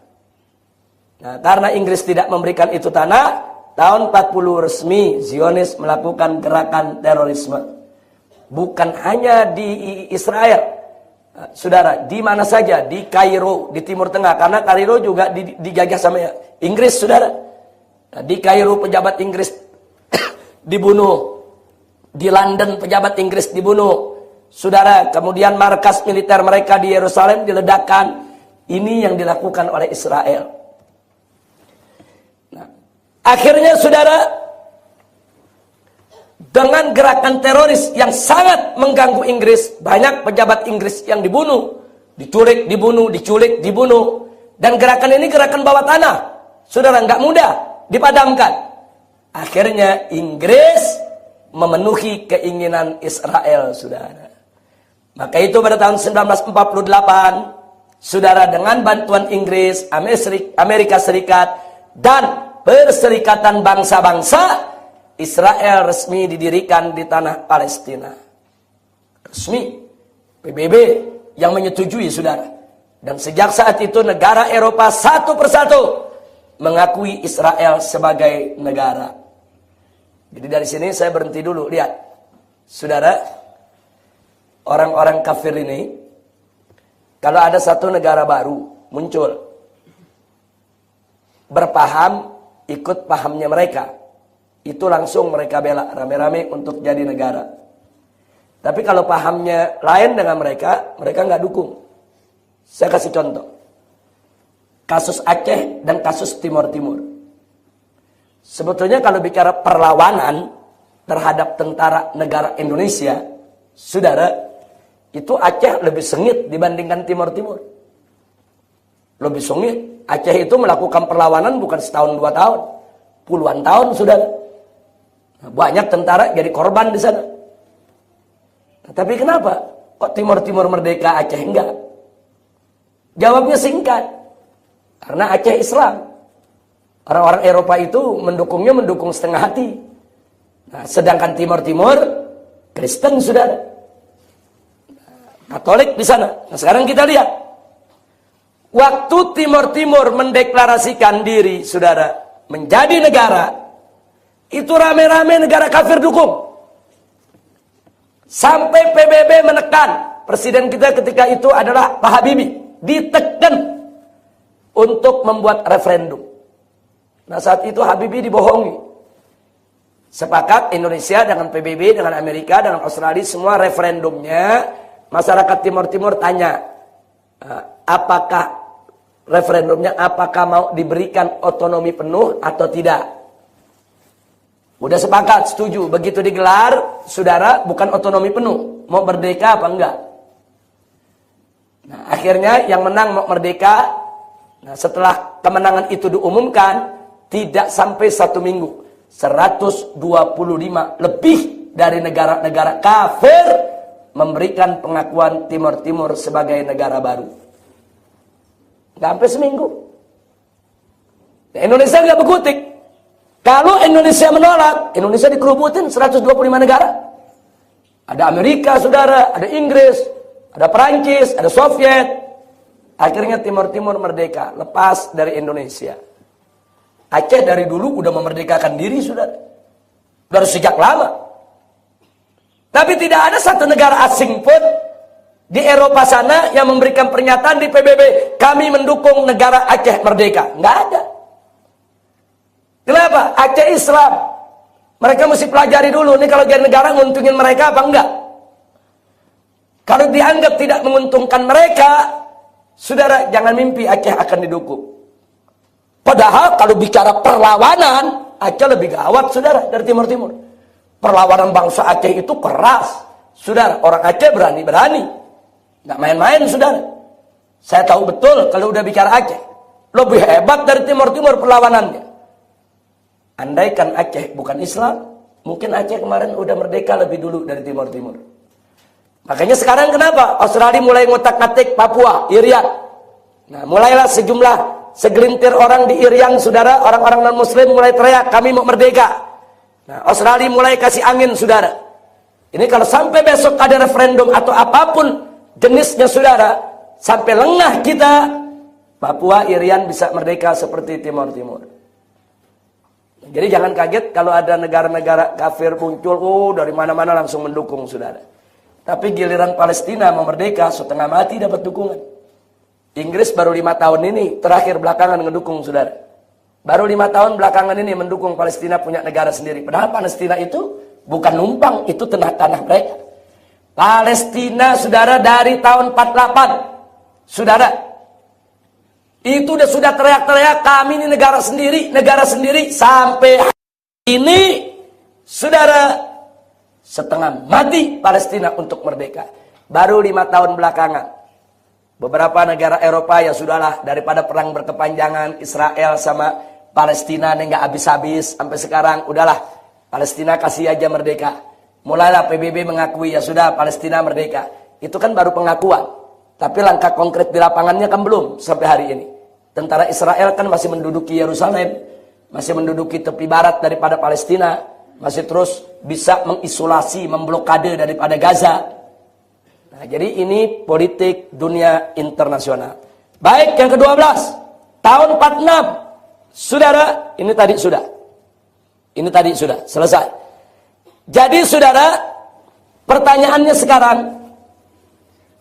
Nah, karena Inggris tidak memberikan itu tanah, tahun 40 resmi Zionis melakukan gerakan terorisme. Bukan hanya di Israel, saudara, di mana saja, di Kairo, di Timur Tengah, karena Kairo juga dijajah sama Inggris, saudara. Nah, di Kairo pejabat Inggris dibunuh, di London pejabat Inggris dibunuh, saudara. Kemudian markas militer mereka di Yerusalem diledakkan. Ini yang dilakukan oleh Israel. Akhirnya, saudara, dengan gerakan teroris yang sangat mengganggu Inggris, banyak pejabat Inggris yang dibunuh, diculik, dibunuh. Dan gerakan ini gerakan bawah tanah. Saudara, nggak mudah dipadamkan. Akhirnya Inggris memenuhi keinginan Israel, saudara. Maka itu pada tahun 1948, saudara, dengan bantuan Inggris, Amerika Serikat, dan Perserikatan Bangsa-Bangsa, Israel resmi didirikan di tanah Palestina. Resmi. PBB yang menyetujui, saudara. Dan sejak saat itu negara Eropa satu persatu mengakui Israel sebagai negara. Jadi dari sini saya berhenti dulu. Lihat, saudara, orang-orang kafir ini, kalau ada satu negara baru muncul, berpaham, ikut pahamnya mereka, itu langsung mereka bela rame-rame untuk jadi negara. Tapi kalau pahamnya lain dengan mereka, mereka nggak dukung. Saya kasih contoh. Kasus Aceh dan kasus Timur Timur. Sebetulnya kalau bicara perlawanan terhadap tentara negara Indonesia, saudara, itu Aceh lebih sengit dibandingkan Timur Timur. Lebih sengit. Aceh itu melakukan perlawanan bukan setahun 2 tahun, puluhan tahun, saudara. Banyak tentara jadi korban di sana. Nah, tapi kenapa kok Timur Timur merdeka, Aceh enggak? Jawabnya singkat. Karena Aceh Islam. Orang-orang Eropa itu mendukungnya mendukung setengah hati. Nah, sedangkan Timur Timur Kristen, saudara. Katolik di sana. Nah, sekarang kita lihat. Waktu Timur Timur mendeklarasikan diri, saudara, menjadi negara, Itu rame-rame negara kafir dukung. Sampai PBB menekan. Presiden kita ketika itu adalah Pak Habibie. Ditekan untuk membuat referendum. Nah saat itu Habibie dibohongi. Sepakat Indonesia dengan PBB, dengan Amerika, dengan Australia, semua referendumnya. Masyarakat Timur Timur tanya, apakah referendumnya, apakah mau diberikan otonomi penuh atau tidak? Udah sepakat, setuju. Begitu digelar, saudara, bukan otonomi penuh. Mau merdeka apa enggak? Nah, akhirnya yang menang mau merdeka. Nah, setelah kemenangan itu diumumkan, tidak sampai 1 minggu. 125 lebih dari negara-negara kafir memberikan pengakuan Timur Timur sebagai negara baru. Nggak sampai seminggu. Nah, Indonesia nggak berkutik. Kalau Indonesia menolak, Indonesia dikerubutin 125 negara. Ada Amerika, saudara, ada Inggris, ada Perancis, ada Soviet. Akhirnya Timur Timur merdeka, lepas dari Indonesia. Aceh dari dulu udah memerdekakan diri, saudara. Dari sejak lama. Tapi tidak ada satu negara asing pun di Eropa sana yang memberikan pernyataan di PBB, kami mendukung negara Aceh merdeka. Nggak ada. Kenapa? Aceh Islam. Mereka mesti pelajari dulu. Ini kalau jadi negara nguntungin mereka apa enggak? Kalau dianggap tidak menguntungkan mereka, saudara, jangan mimpi Aceh akan didukung. Padahal kalau bicara perlawanan, Aceh lebih gawat, saudara, dari Timur Timur. Perlawanan bangsa Aceh itu keras. Saudara, orang Aceh berani-berani. Nggak main-main, saudara. Saya tahu betul kalau udah bicara Aceh. Lebih hebat dari Timur Timur perlawanannya. Andaikan Aceh bukan Islam, mungkin Aceh kemarin udah merdeka lebih dulu dari Timur Timur. Makanya sekarang kenapa Australia mulai ngotak-ngatik Papua, Irian. Nah, mulailah segelintir orang di Irian, saudara, orang-orang non-muslim mulai teriak, kami mau merdeka. Nah, Australia mulai kasih angin, saudara. Ini kalau sampai besok ada referendum atau apapun jenisnya, saudara, sampai lengah kita, Papua, Irian bisa merdeka seperti Timur Timur. Jadi jangan kaget kalau ada negara-negara kafir muncul, dari mana-mana langsung mendukung, saudara. Tapi giliran Palestina mau merdeka, setengah mati dapat dukungan. Inggris baru 5 tahun ini, terakhir belakangan mendukung, saudara. Baru 5 tahun belakangan ini mendukung Palestina punya negara sendiri. Padahal Palestina itu bukan numpang, itu tanah mereka. Palestina, saudara, dari tahun 48, saudara, itu sudah teriak-teriak, kami ini negara sendiri, sampai hari ini, saudara, setengah mati Palestina untuk merdeka. Baru 5 tahun belakangan. Beberapa negara Eropa ya sudahlah, daripada perang berkepanjangan Israel sama Palestina ini nggak habis-habis sampai sekarang, udahlah Palestina kasih aja merdeka. Mulailah PBB mengakui ya sudah Palestina merdeka. Itu kan baru pengakuan. Tapi langkah konkret di lapangannya kan belum sampai hari ini. Tentara Israel kan masih menduduki Yerusalem, masih menduduki tepi barat daripada Palestina, masih terus bisa mengisolasi, memblokade daripada Gaza. Nah, jadi ini politik dunia internasional. Baik, yang ke-12. Tahun 46. Saudara, ini tadi sudah selesai. Jadi saudara, pertanyaannya sekarang,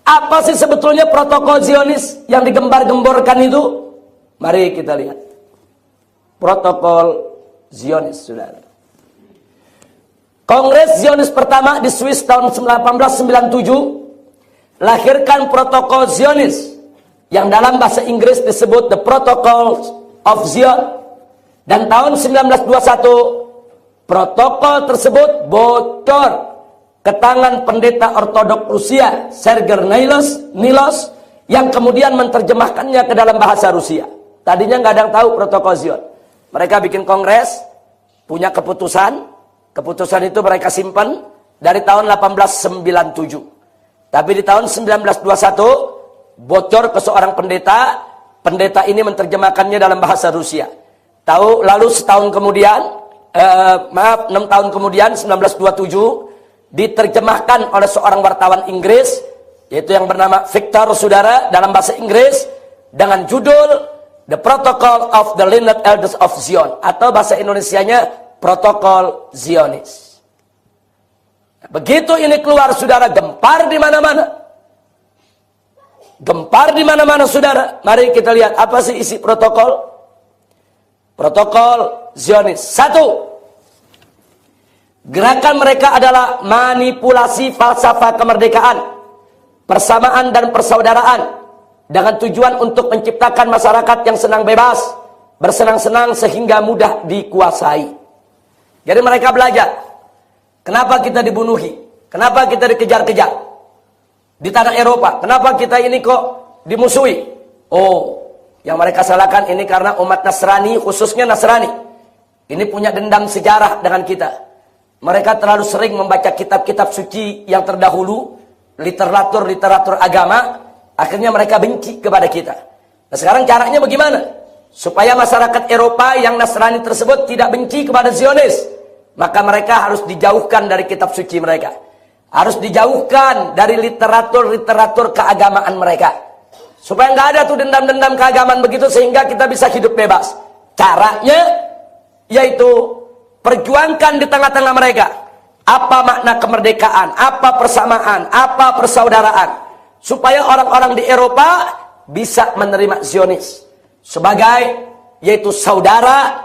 apa sih sebetulnya protokol Zionis yang digembar-gemborkan itu? Mari kita lihat. Protokol Zionis, saudara. Kongres Zionis pertama di Swiss tahun 1897 lahirkan protokol Zionis yang dalam bahasa Inggris disebut The Protocol of Zion. Dan tahun 1921 protokol tersebut bocor ke tangan pendeta ortodok Rusia Sergei Nilos yang kemudian menerjemahkannya ke dalam bahasa Rusia. Tadinya nggak ada yang tahu protokol Zion. Mereka bikin kongres, punya keputusan itu mereka simpan dari tahun 1897. Tapi di tahun 1921 bocor ke seorang pendeta ini menerjemahkannya dalam bahasa Rusia. Lalu setahun kemudian, 6 tahun kemudian, 1927 diterjemahkan oleh seorang wartawan Inggris, yaitu yang bernama Victor, saudara, dalam bahasa Inggris dengan judul The Protocol of the Learned Elders of Zion, atau bahasa Indonesianya protokol Zionis. Begitu ini keluar, saudara, gempar di mana-mana. Gempar di mana-mana, saudara. Mari kita lihat apa sih isi protokol. Protokol Zionis. 1. Gerakan mereka adalah manipulasi falsafah kemerdekaan, persamaan dan persaudaraan, dengan tujuan untuk menciptakan masyarakat yang senang bebas, bersenang-senang sehingga mudah dikuasai. Jadi mereka belajar, kenapa kita dibunuhi, kenapa kita dikejar-kejar di tanah Eropa, kenapa kita ini kok dimusuhi. Oh, yang mereka salahkan ini karena umat Nasrani, khususnya Nasrani, ini punya dendam sejarah dengan kita. Mereka terlalu sering membaca kitab-kitab suci yang terdahulu, literatur agama, akhirnya mereka benci kepada kita. Nah, sekarang caranya bagaimana? Supaya masyarakat Eropa yang Nasrani tersebut tidak benci kepada Zionis, maka mereka harus dijauhkan dari kitab suci mereka. Harus dijauhkan dari literatur keagamaan mereka. Supaya nggak ada tuh dendam-dendam keagamaan begitu, sehingga kita bisa hidup bebas. Caranya yaitu perjuangkan di tengah-tengah mereka apa makna kemerdekaan, apa persamaan, apa persaudaraan, supaya orang-orang di Eropa bisa menerima Zionis sebagai yaitu saudara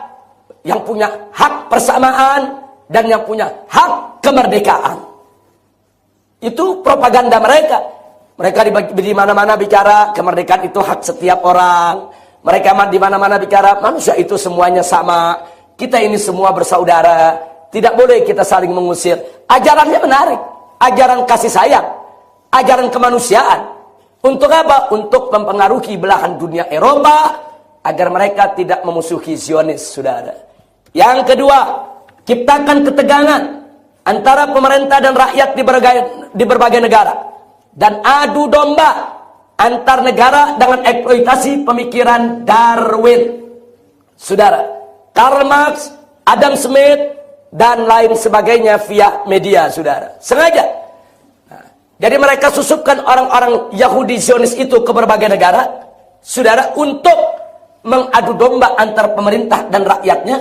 yang punya hak persamaan dan yang punya hak kemerdekaan. Itu propaganda mereka. Mereka di mana-mana bicara kemerdekaan itu hak setiap orang. Mereka di mana-mana bicara manusia itu semuanya sama. Kita ini semua bersaudara, tidak boleh kita saling mengusir. Ajarannya menarik, ajaran kasih sayang, ajaran kemanusiaan. Untuk apa? Untuk mempengaruhi belahan dunia Eropa agar mereka tidak memusuhi Zionis, saudara. Yang kedua, ciptakan ketegangan antara pemerintah dan rakyat di berbagai negara, dan adu domba antar negara dengan eksploitasi pemikiran Darwin, saudara. Karl Marx, Adam Smith, dan lain sebagainya via media, saudara. Sengaja. Nah, jadi mereka susupkan orang-orang Yahudi Zionis itu ke berbagai negara, saudara, untuk mengadu domba antar pemerintah dan rakyatnya,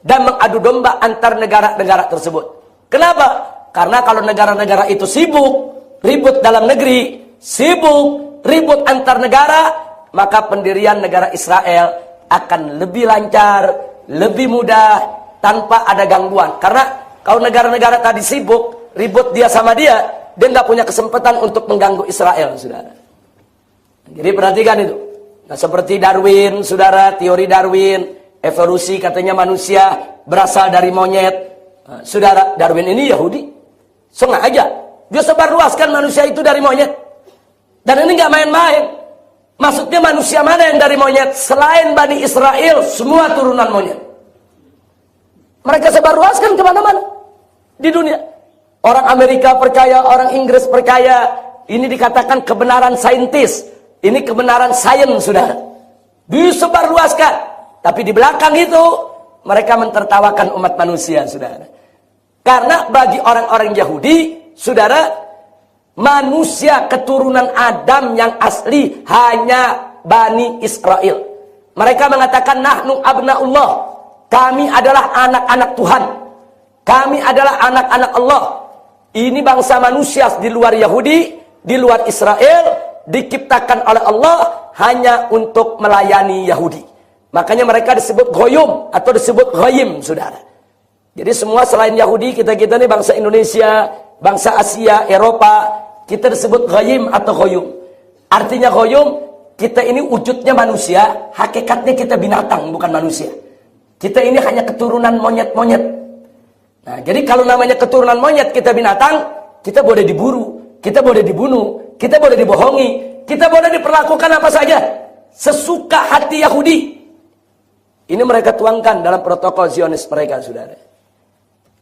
dan mengadu domba antar negara-negara tersebut. Kenapa? Karena kalau negara-negara itu sibuk, ribut dalam negeri, sibuk, ribut antar negara, maka pendirian negara Israel akan lebih lancar, lebih mudah, tanpa ada gangguan. Karena kalau negara-negara tadi sibuk, ribut dia sama dia nggak punya kesempatan untuk mengganggu Israel, saudara. Jadi perhatikan itu. Nah, seperti Darwin, saudara, teori Darwin, evolusi katanya manusia berasal dari monyet. Nah, saudara, Darwin ini Yahudi. Sengaja dia sebarluaskan manusia itu dari monyet. Dan ini nggak main-main. Maksudnya manusia mana yang dari monyet? Selain Bani Israel, semua turunan monyet. Mereka sebarluaskan kemana-mana di dunia. Orang Amerika percaya, orang Inggris percaya. Ini dikatakan kebenaran saintis. Ini kebenaran sains, saudara. Disebarluaskan. Tapi di belakang itu, mereka mentertawakan umat manusia, saudara. Karena bagi orang-orang Yahudi, saudara, manusia keturunan Adam yang asli hanya Bani Israel. Mereka mengatakan nahnu abnaullah, kami adalah anak-anak Tuhan, kami adalah anak-anak Allah. Ini bangsa manusia di luar Yahudi, di luar Israel, diciptakan oleh Allah hanya untuk melayani Yahudi. Makanya mereka disebut goyum atau disebut goyim, saudara. Jadi semua selain Yahudi, kita ini bangsa Indonesia, bangsa Asia, Eropa, kita disebut goyim atau goyum. Artinya goyum, kita ini wujudnya manusia, hakikatnya kita binatang, bukan manusia. Kita ini hanya keturunan monyet-monyet. Nah, jadi kalau namanya keturunan monyet, kita binatang, kita boleh diburu, kita boleh dibunuh, kita boleh dibohongi, kita boleh diperlakukan apa saja sesuka hati Yahudi. Ini mereka tuangkan dalam protokol Zionis mereka, saudara.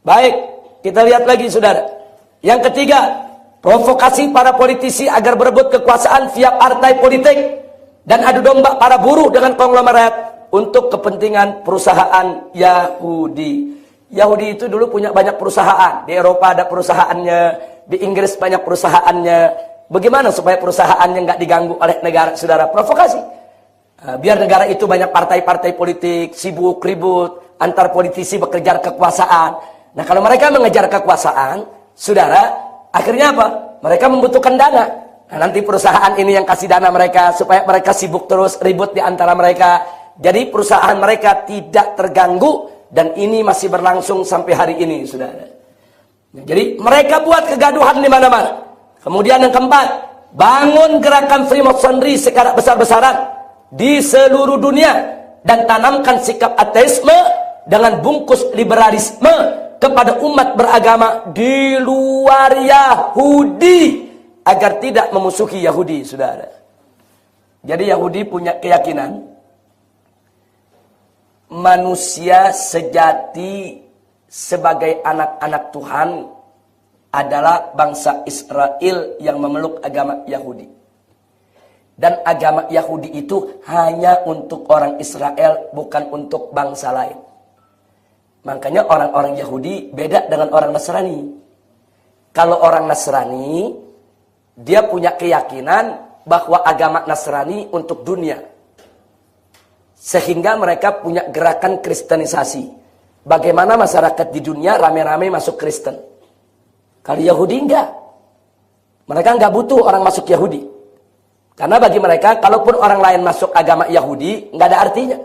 Baik, kita lihat lagi, saudara. Yang ketiga, provokasi para politisi agar berebut kekuasaan via partai politik dan adu domba para buruh dengan konglomerat untuk kepentingan perusahaan Yahudi. Yahudi itu dulu punya banyak perusahaan. Di Eropa ada perusahaannya, di Inggris banyak perusahaannya. Bagaimana supaya perusahaannya nggak diganggu oleh negara, saudara? Provokasi. Biar negara itu banyak partai-partai politik, sibuk, ribut, antar politisi bekerja kekuasaan. Nah, kalau mereka mengejar kekuasaan, saudara, akhirnya apa? Mereka membutuhkan dana. Nah, nanti perusahaan ini yang kasih dana mereka supaya mereka sibuk terus ribut di antara mereka. Jadi perusahaan mereka tidak terganggu dan ini masih berlangsung sampai hari ini, saudara. Nah, jadi mereka buat kegaduhan di mana-mana. Kemudian yang keempat, bangun gerakan Freemasonry secara besar-besaran di seluruh dunia dan tanamkan sikap ateisme dengan bungkus liberalisme kepada umat beragama di luar Yahudi agar tidak memusuhi Yahudi, saudara. Jadi Yahudi punya keyakinan manusia sejati sebagai anak-anak Tuhan adalah bangsa Israel yang memeluk agama Yahudi. Dan agama Yahudi itu hanya untuk orang Israel, bukan untuk bangsa lain. Makanya orang-orang Yahudi beda dengan orang Nasrani. Kalau orang Nasrani, dia punya keyakinan bahwa agama Nasrani untuk dunia. Sehingga mereka punya gerakan kristenisasi. Bagaimana masyarakat di dunia rame-rame masuk Kristen. Kalau Yahudi enggak. Mereka enggak butuh orang masuk Yahudi. Karena bagi mereka, kalaupun orang lain masuk agama Yahudi, enggak ada artinya.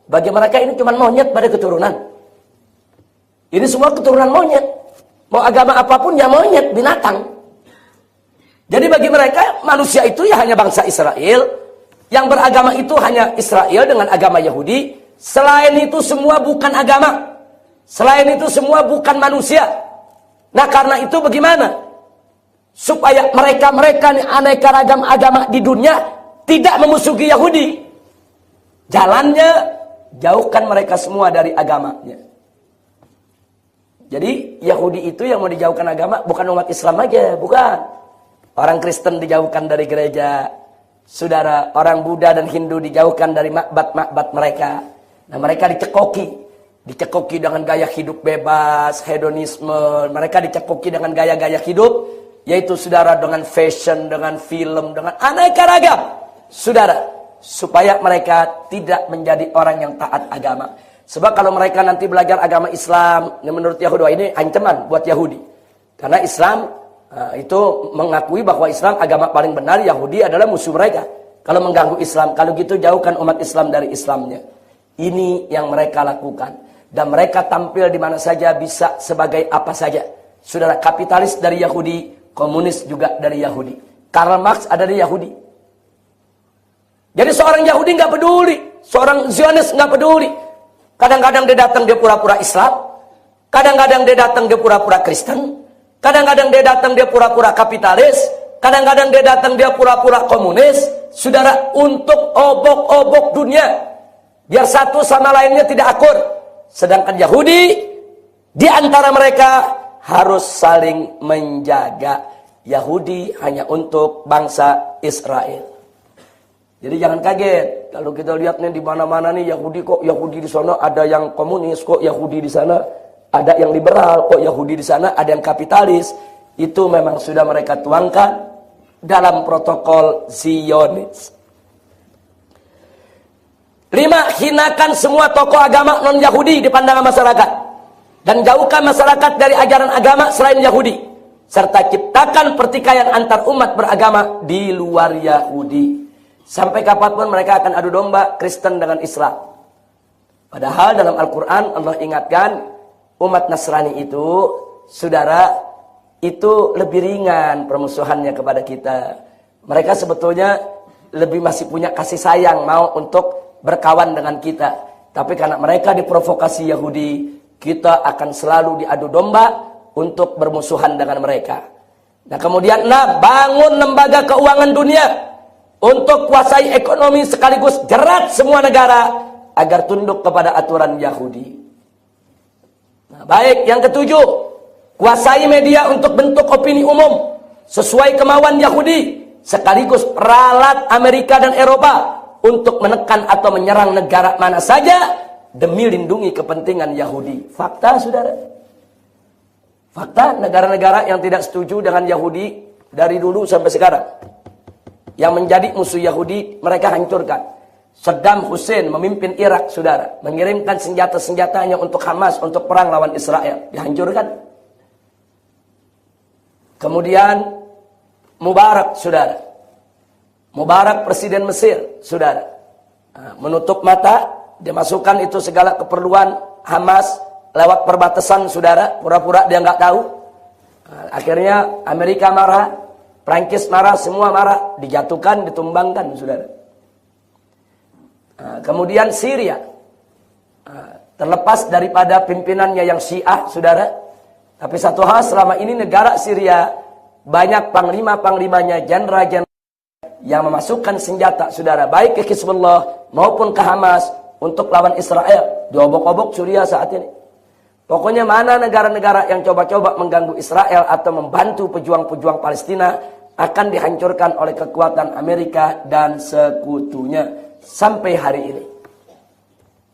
Bagi mereka ini cuma monyet pada keturunan. Ini semua keturunan monyet. Mau agama apapun ya monyet, binatang. Jadi bagi mereka, manusia itu ya hanya bangsa Israel. Yang beragama itu hanya Israel dengan agama Yahudi. Selain itu semua bukan agama. Selain itu semua bukan manusia. Nah, karena itu bagaimana? Supaya mereka-mereka nih aneka ragam agama di dunia tidak memusuhi Yahudi. Jalannya, jauhkan mereka semua dari agamanya. Jadi Yahudi itu yang mau dijauhkan agama bukan umat Islam aja, bukan. Orang Kristen dijauhkan dari gereja. Saudara, orang Buddha dan Hindu dijauhkan dari makbat-makbat mereka. Nah, mereka dicekoki dengan gaya hidup bebas, hedonisme. Mereka dicekoki dengan gaya-gaya hidup, yaitu saudara dengan fashion, dengan film, dengan aneka ragam. Saudara, supaya mereka tidak menjadi orang yang taat agama. Sebab kalau mereka nanti belajar agama Islam, menurut Yahudi, ini ancaman buat Yahudi. Karena Islam itu mengakui bahwa Islam agama paling benar, Yahudi adalah musuh mereka. Kalau mengganggu Islam, kalau gitu jauhkan umat Islam dari Islamnya. Ini yang mereka lakukan. Dan mereka tampil di mana saja, bisa sebagai apa saja. Saudara, kapitalis dari Yahudi, komunis juga dari Yahudi. Karl Marx ada dari Yahudi. Jadi seorang Yahudi nggak peduli, seorang Zionis nggak peduli. Kadang-kadang dia datang dia pura-pura Islam, kadang-kadang dia datang dia pura-pura Kristen, kadang-kadang dia datang dia pura-pura kapitalis, kadang-kadang dia datang dia pura-pura komunis. Saudara, untuk obok-obok dunia, biar satu sama lainnya tidak akur. Sedangkan Yahudi, di antara mereka harus saling menjaga. Yahudi hanya untuk bangsa Israel. Jadi jangan kaget kalau kita lihat nih di mana-mana nih Yahudi, kok Yahudi di sana ada yang komunis, kok Yahudi di sana ada yang liberal, kok Yahudi di sana ada yang kapitalis. Itu memang sudah mereka tuangkan dalam protokol Zionis. 5. Hinakan semua tokoh agama non-Yahudi di pandangan masyarakat. Dan jauhkan masyarakat dari ajaran agama selain Yahudi. Serta ciptakan pertikaian antar umat beragama di luar Yahudi. Sampai kapanpun mereka akan adu domba Kristen dengan Islam. Padahal dalam Al-Quran Allah ingatkan umat Nasrani itu, saudara, itu lebih ringan permusuhannya kepada kita. Mereka sebetulnya lebih masih punya kasih sayang, mau untuk berkawan dengan kita. Tapi karena mereka diprovokasi Yahudi, kita akan selalu diadu domba untuk bermusuhan dengan mereka. Nah kemudian, bangun lembaga keuangan dunia untuk kuasai ekonomi sekaligus jerat semua negara agar tunduk kepada aturan Yahudi. Nah, baik, yang ketujuh, kuasai media untuk bentuk opini umum sesuai kemauan Yahudi, sekaligus peralat Amerika dan Eropa untuk menekan atau menyerang negara mana saja demi lindungi kepentingan Yahudi. Fakta, saudara. Fakta, negara-negara yang tidak setuju dengan Yahudi dari dulu sampai sekarang, yang menjadi musuh Yahudi, mereka hancurkan. Saddam Hussein memimpin Irak, saudara, mengirimkan senjata-senjatanya untuk Hamas, untuk perang lawan Israel, dihancurkan. Kemudian Mubarak, saudara, Mubarak presiden Mesir, saudara, menutup mata, dimasukkan itu segala keperluan Hamas lewat perbatasan, saudara, pura-pura dia nggak tahu. Akhirnya Amerika marah, Prancis marah, semua marah, dijatuhkan, ditumbangkan, saudara. Kemudian Syria, terlepas daripada pimpinannya yang Syiah, saudara, tapi satu hal, selama ini negara Syria banyak panglima-panglimanya, jenderal-jenderal yang memasukkan senjata, saudara, baik ke Hizbullah maupun ke Hamas untuk lawan Israel. Diobok-obok Syria saat ini. Pokoknya mana negara-negara yang coba-coba mengganggu Israel atau membantu pejuang-pejuang Palestina akan dihancurkan oleh kekuatan Amerika dan sekutunya sampai hari ini.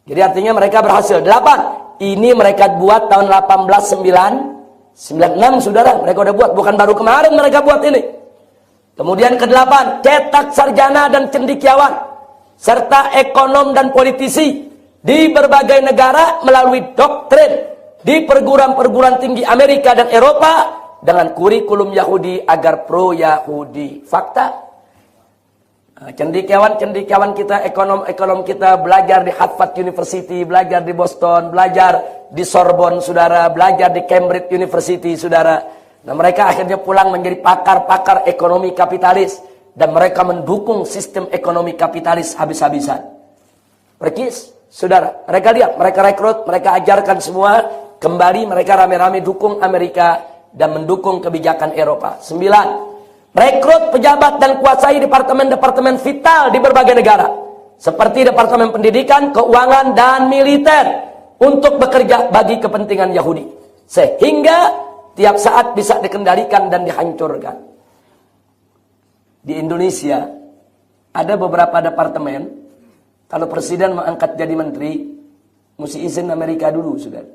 Jadi artinya mereka berhasil. 8. Ini mereka buat tahun 1896, saudara. Mereka udah buat, bukan baru kemarin mereka buat ini. Kemudian ke-8, cetak sarjana dan cendekiawan serta ekonom dan politisi di berbagai negara melalui doktrin di perguruan-perguruan tinggi Amerika dan Eropa dengan kurikulum Yahudi agar pro-Yahudi. Fakta. Cendekiawan kita, ekonom kita belajar di Harvard University, belajar di Boston, belajar di Sorbonne, saudara, belajar di Cambridge University, saudara. Nah, mereka akhirnya pulang menjadi pakar-pakar ekonomi kapitalis dan mereka mendukung sistem ekonomi kapitalis habis-habisan. Perkis, saudara, mereka lihat, mereka rekrut, mereka ajarkan semua, kembali mereka rame-rame dukung Amerika dan mendukung kebijakan Eropa. 9. Rekrut pejabat dan kuasai departemen-departemen vital di berbagai negara, seperti departemen pendidikan, keuangan, dan militer, untuk bekerja bagi kepentingan Yahudi, sehingga tiap saat bisa dikendalikan dan dihancurkan. Di Indonesia ada beberapa departemen, kalau presiden mengangkat jadi menteri, mesti izin Amerika dulu, saudara.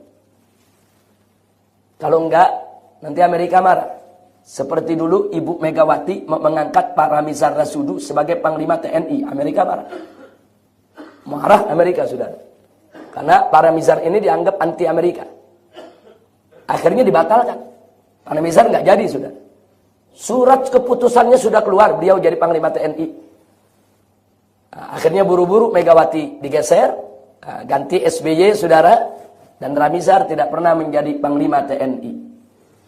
Kalau enggak, nanti Amerika marah. Seperti dulu Ibu Megawati mengangkat Pak Ramizar Rasudu sebagai Panglima TNI. Amerika marah. Marah Amerika, saudara. Karena Pak Ramizar ini dianggap anti Amerika. Akhirnya dibatalkan. Pak Ramizar nggak jadi, saudara. Surat keputusannya sudah keluar, beliau jadi Panglima TNI. Akhirnya buru-buru Megawati digeser, ganti SBY, saudara. Dan Ramizar tidak pernah menjadi Panglima TNI.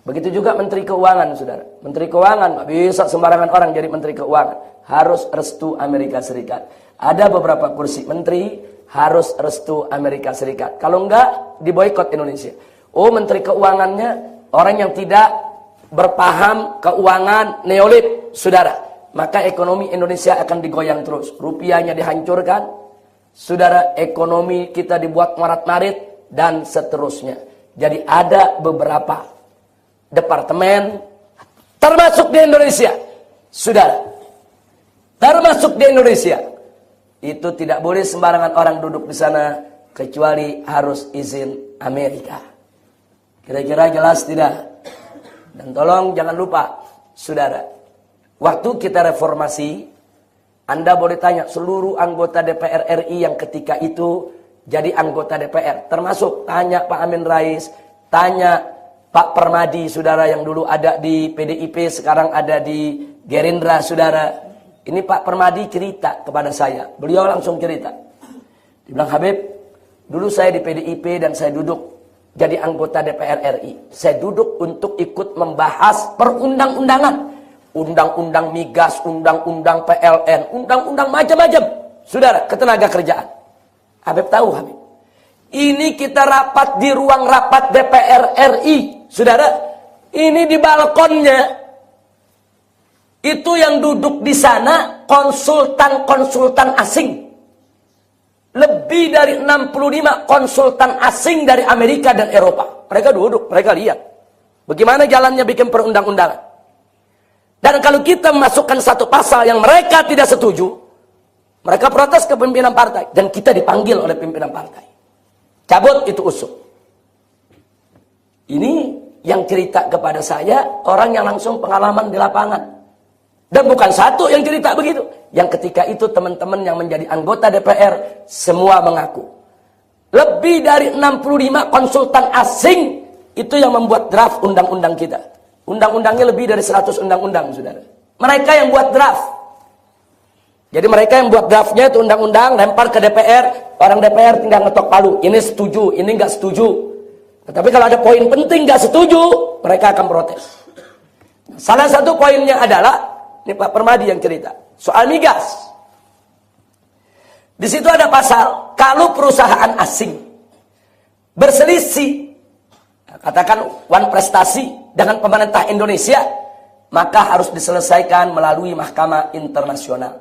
Begitu juga Menteri Keuangan, saudara. Menteri Keuangan, nggak bisa sembarangan orang jadi Menteri Keuangan. Harus restu Amerika Serikat. Ada beberapa kursi menteri, harus restu Amerika Serikat. Kalau enggak, diboikot Indonesia. Oh, Menteri Keuangannya orang yang tidak berpaham keuangan neolib, saudara. Maka ekonomi Indonesia akan digoyang terus. Rupiahnya dihancurkan, saudara. Ekonomi kita dibuat marat-marit, dan seterusnya. Jadi ada beberapa departemen, termasuk di Indonesia, saudara, termasuk di Indonesia, itu tidak boleh sembarangan orang duduk di sana, kecuali harus izin Amerika. Kira-kira jelas tidak? Dan tolong jangan lupa, saudara, waktu kita reformasi, Anda boleh tanya seluruh anggota DPR RI yang ketika itu jadi anggota DPR, termasuk tanya Pak Amin Rais, tanya Pak Permadi, saudara, yang dulu ada di PDIP, sekarang ada di Gerindra, saudara. Ini Pak Permadi cerita kepada saya. Beliau langsung cerita. Dia bilang, Habib, dulu saya di PDIP dan saya duduk jadi anggota DPR RI. Saya duduk untuk ikut membahas perundang-undangan. Undang-undang migas, undang-undang PLN, undang-undang macam-macam. Saudara, ketenaga kerjaan. Habib tahu, Habib. Ini kita rapat di ruang rapat DPR RI. Saudara, ini di balkonnya. Itu yang duduk di sana konsultan-konsultan asing. Lebih dari 65 konsultan asing dari Amerika dan Eropa. Mereka duduk, mereka lihat. Bagaimana jalannya bikin perundang-undangan. Dan kalau kita memasukkan satu pasal yang mereka tidak setuju, mereka protes ke pimpinan partai. Dan kita dipanggil oleh pimpinan partai. Cabut itu usul. Ini yang cerita kepada saya orang yang langsung pengalaman di lapangan. Dan bukan satu yang cerita begitu. Yang ketika itu teman-teman yang menjadi anggota DPR semua mengaku. Lebih dari 65 konsultan asing itu yang membuat draft undang-undang kita. Undang-undangnya lebih dari 100 undang-undang, saudara. Mereka yang buat draft. Jadi mereka yang buat draftnya itu undang-undang, lempar ke DPR. Orang DPR tinggal ngetok palu. Ini setuju, ini nggak setuju. Tetapi kalau ada poin penting nggak setuju, mereka akan protes. Salah satu poinnya adalah, ini Pak Permadi yang cerita, soal migas. Di situ ada pasal, kalau perusahaan asing berselisih, katakan wan prestasi dengan pemerintah Indonesia, maka harus diselesaikan melalui mahkamah internasional.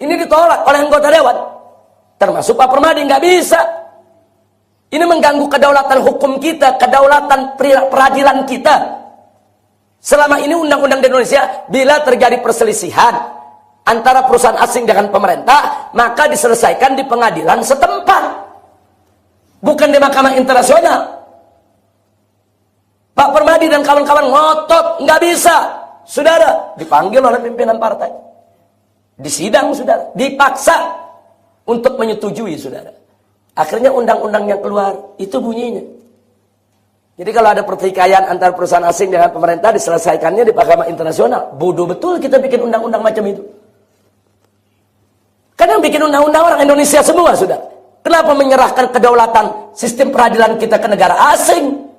Ini ditolak oleh anggota dewan, termasuk Pak Permadi. Nggak bisa. Ini mengganggu kedaulatan hukum kita, kedaulatan peradilan kita. Selama ini undang-undang di Indonesia, bila terjadi perselisihan antara perusahaan asing dengan pemerintah, maka diselesaikan di pengadilan setempat, bukan di mahkamah internasional. Pak Permadi dan kawan-kawan ngotot, nggak bisa, saudara. Dipanggil oleh pimpinan partai, disidang, saudara, dipaksa untuk menyetujui, saudara. Akhirnya undang-undang yang keluar itu bunyinya. Jadi kalau ada pertikaian antara perusahaan asing dengan pemerintah, diselesaikannya di mahkamah internasional. Bodoh betul kita bikin undang-undang macam itu. Karena yang bikin undang-undang orang Indonesia semua, saudara. Kenapa menyerahkan kedaulatan sistem peradilan kita ke negara asing?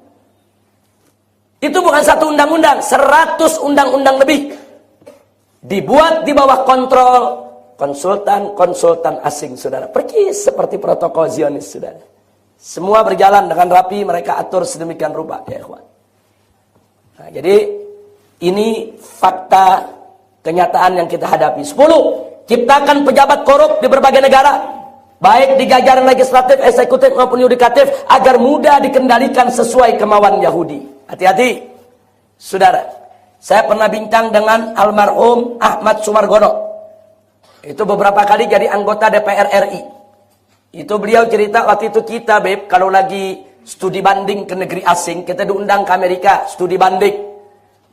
Itu bukan satu undang-undang, 100 undang-undang lebih. Dibuat di bawah kontrol konsultan-konsultan asing, saudara. Persis seperti protokol Zionis, saudara. Semua berjalan dengan rapi, mereka atur sedemikian rupa, ya ikhwan. Nah, jadi ini fakta kenyataan yang kita hadapi. 10. Ciptakan pejabat korup di berbagai negara, baik di jajaran legislatif, eksekutif maupun yudikatif, agar mudah dikendalikan sesuai kemauan Yahudi. Hati-hati, saudara. Saya pernah bincang dengan almarhum Ahmad Sumargono. Itu beberapa kali jadi anggota DPR RI. Itu beliau cerita waktu itu kita, Beb, kalau lagi studi banding ke negeri asing, kita diundang ke Amerika, studi banding.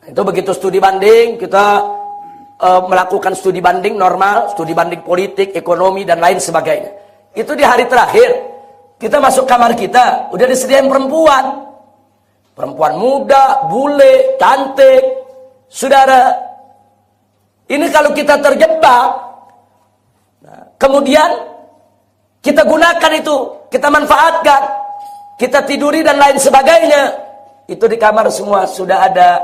Itu begitu studi banding, kita melakukan studi banding normal, studi banding politik, ekonomi, dan lain sebagainya. Itu di hari terakhir, kita masuk kamar kita, udah disediain perempuan. Perempuan muda, bule, cantik. Saudara, ini kalau kita terjebak, nah, kemudian kita gunakan itu, kita manfaatkan, kita tiduri dan lain sebagainya. Itu di kamar semua sudah ada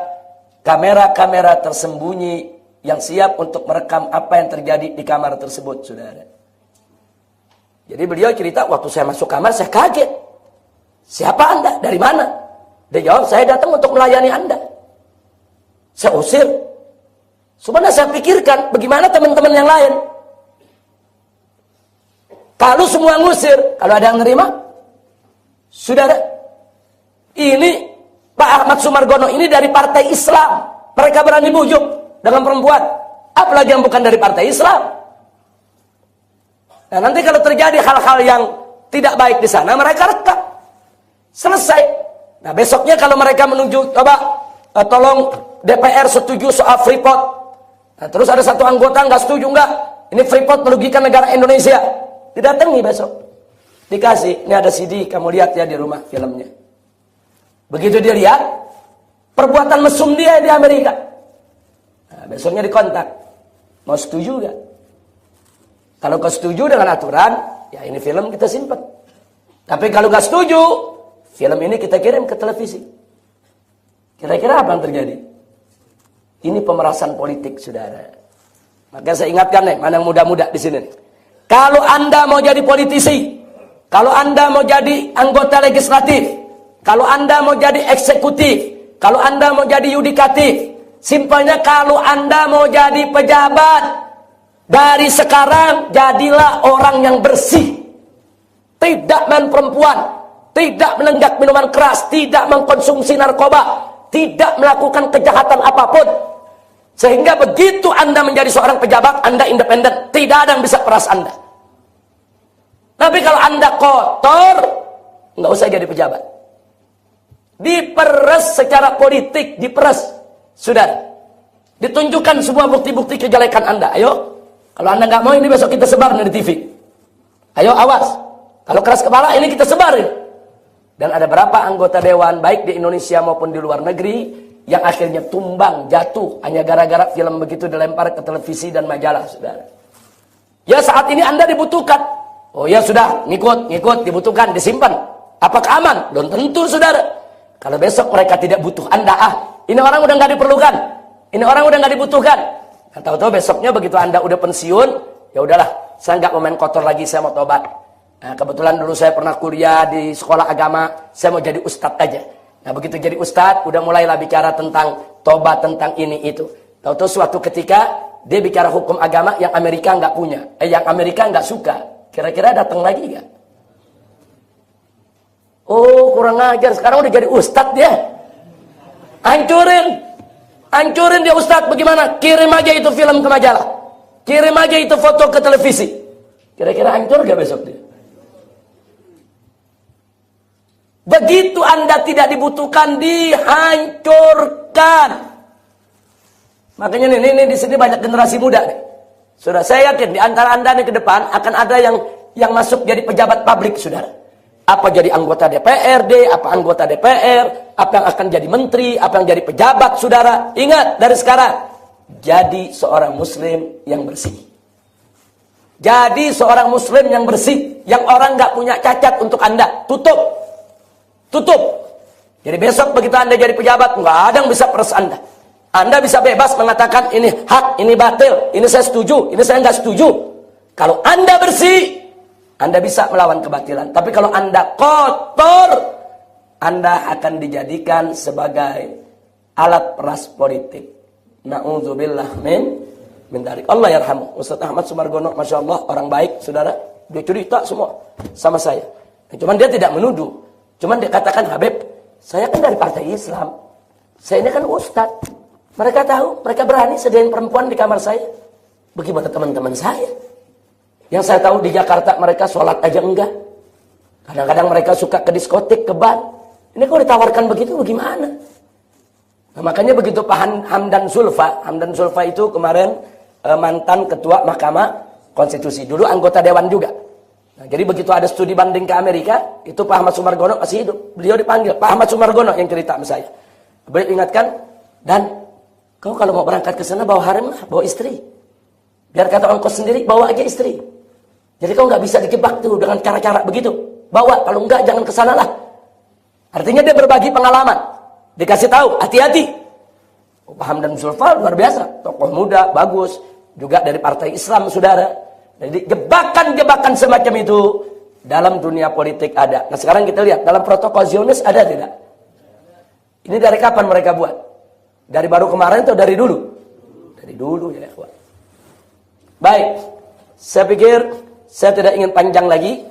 kamera-kamera tersembunyi yang siap untuk merekam apa yang terjadi di kamar tersebut, saudara. Jadi beliau cerita, waktu saya masuk kamar, saya kaget. Siapa Anda? Dari mana? Dia jawab, saya datang untuk melayani Anda. Saya usir. Sebenarnya saya pikirkan, bagaimana teman-teman yang lain? Kalau semua ngusir, kalau ada yang nerima, saudara, ini Pak Ahmad Sumargono ini dari partai Islam. Mereka berani bujuk dengan perempuan, apalagi yang bukan dari partai Islam. Nah, nanti kalau terjadi hal-hal yang tidak baik di sana, mereka rekam. Selesai. Nah, besoknya kalau mereka menuju, coba tolong DPR setuju soal Freeport. Nah, terus ada satu anggota nggak setuju, nggak. Ini Freeport merugikan negara Indonesia. Didatangi besok. Dikasih, ini ada CD, kamu lihat ya di rumah filmnya. Begitu dia lihat, perbuatan mesum dia di Amerika. Nah, besoknya dikontak. Mau setuju gak? Kalau kau setuju dengan aturan, ya ini film kita simpan. Tapi kalau gak setuju, film ini kita kirim ke televisi. Kira-kira apa yang terjadi? Ini pemerasan politik, saudara. Maka saya ingatkan nih, mana yang muda-muda di sini nih. Kalau Anda mau jadi politisi, kalau Anda mau jadi anggota legislatif, kalau Anda mau jadi eksekutif, kalau Anda mau jadi yudikatif, simpelnya kalau Anda mau jadi pejabat, dari sekarang jadilah orang yang bersih. Tidak main perempuan, tidak menenggak minuman keras, tidak mengkonsumsi narkoba, tidak melakukan kejahatan apapun. Sehingga begitu Anda menjadi seorang pejabat, Anda independen. Tidak ada yang bisa peras Anda. Tapi kalau Anda kotor, nggak usah jadi pejabat. Diperes secara politik, diperes. Sudah. Ditunjukkan semua bukti-bukti kejelekan Anda. Ayo. Kalau Anda nggak mau, ini besok kita sebar di TV. Ayo awas. Kalau keras kepala, ini kita sebarin. Dan ada berapa anggota dewan, baik di Indonesia maupun di luar negeri, yang akhirnya tumbang, jatuh, hanya gara-gara film begitu dilempar ke televisi dan majalah, saudara. Ya saat ini Anda dibutuhkan. Oh ya sudah, ngikut, dibutuhkan, disimpan. Apakah aman? Belum tentu, saudara. Kalau besok mereka tidak butuh Anda, ini orang udah nggak diperlukan. Ini orang udah nggak dibutuhkan. Nah, tahu-tahu besoknya begitu Anda udah pensiun, ya udahlah, saya nggak mau main kotor lagi, saya mau tobat. Nah, kebetulan dulu saya pernah kuliah di sekolah agama, saya mau jadi ustadz aja. Nah, begitu jadi ustadz, udah mulailah bicara tentang tobat, tentang ini itu. Tahu-tahu suatu ketika dia bicara hukum agama yang Amerika nggak punya, yang Amerika nggak suka. Kira-kira datang lagi nggak? Oh, kurang ajar. Sekarang udah jadi ustadz dia. Hancurin dia ustadz. Bagaimana? Kirim aja itu film ke majalah. Kirim aja itu foto ke televisi. Kira-kira hancur gak besok dia? Begitu Anda tidak dibutuhkan, dihancurkan. Makanya ini di sini banyak generasi muda nih. Sudah, saya yakin di antara Anda nih ke depan akan ada yang masuk jadi pejabat publik, saudara. Apa jadi anggota DPRD, apa anggota DPR, apa yang akan jadi menteri, apa yang jadi pejabat, saudara. Ingat dari sekarang, jadi seorang muslim yang bersih. Jadi seorang muslim yang bersih, yang orang nggak punya cacat untuk Anda. Tutup. Jadi besok begitu Anda jadi pejabat, nggak ada yang bisa peres Anda. Anda bisa bebas mengatakan ini hak, ini batil, ini saya setuju, ini saya nggak setuju. Kalau Anda bersih, Anda bisa melawan kebatilan. Tapi kalau Anda kotor, Anda akan dijadikan sebagai alat peras politik. Na'udzubillah min dzalik. Allah yarhamu. Ustaz Ahmad Sumargono, Masya Allah, orang baik, saudara. Dia cerita semua sama saya. Cuman dia tidak menuduh. Cuman dia katakan, Habib, saya kan dari partai Islam. Saya ini kan ustaz. Mereka tahu, mereka berani sediain perempuan di kamar saya. Bagaimana teman-teman saya? Yang saya tahu di Jakarta mereka sholat aja enggak. Kadang-kadang mereka suka ke diskotik, ke bar. Ini kalau ditawarkan begitu bagaimana? Nah, makanya begitu Pak Hamdan Zulfa itu kemarin mantan ketua Mahkamah Konstitusi. Dulu anggota Dewan juga. Nah, jadi begitu ada studi banding ke Amerika, itu Pak Ahmad Sumargono masih hidup. Beliau dipanggil, Pak Ahmad Sumargono yang cerita sama saya. Beliau ingatkan, dan kau kalau mau berangkat ke sana bawa harem lah, bawa istri. Biar kata ongkos sendiri, bawa aja istri. Jadi kau nggak bisa dijebak tuh dengan cara-cara begitu. Bawa, kalau enggak jangan ke sana lah. Artinya dia berbagi pengalaman. Dikasih tahu, hati-hati. Pak Hamdan Zulfa luar biasa, tokoh muda, bagus. Juga dari partai Islam, saudara. Jadi jebakan-jebakan semacam itu dalam dunia politik ada. Nah sekarang kita lihat, dalam protokol Zionis ada tidak? Ini dari kapan mereka buat? Dari baru kemarin atau dari dulu? Dari dulu ya, ikhwan. Baik, saya pikir saya tidak ingin panjang lagi.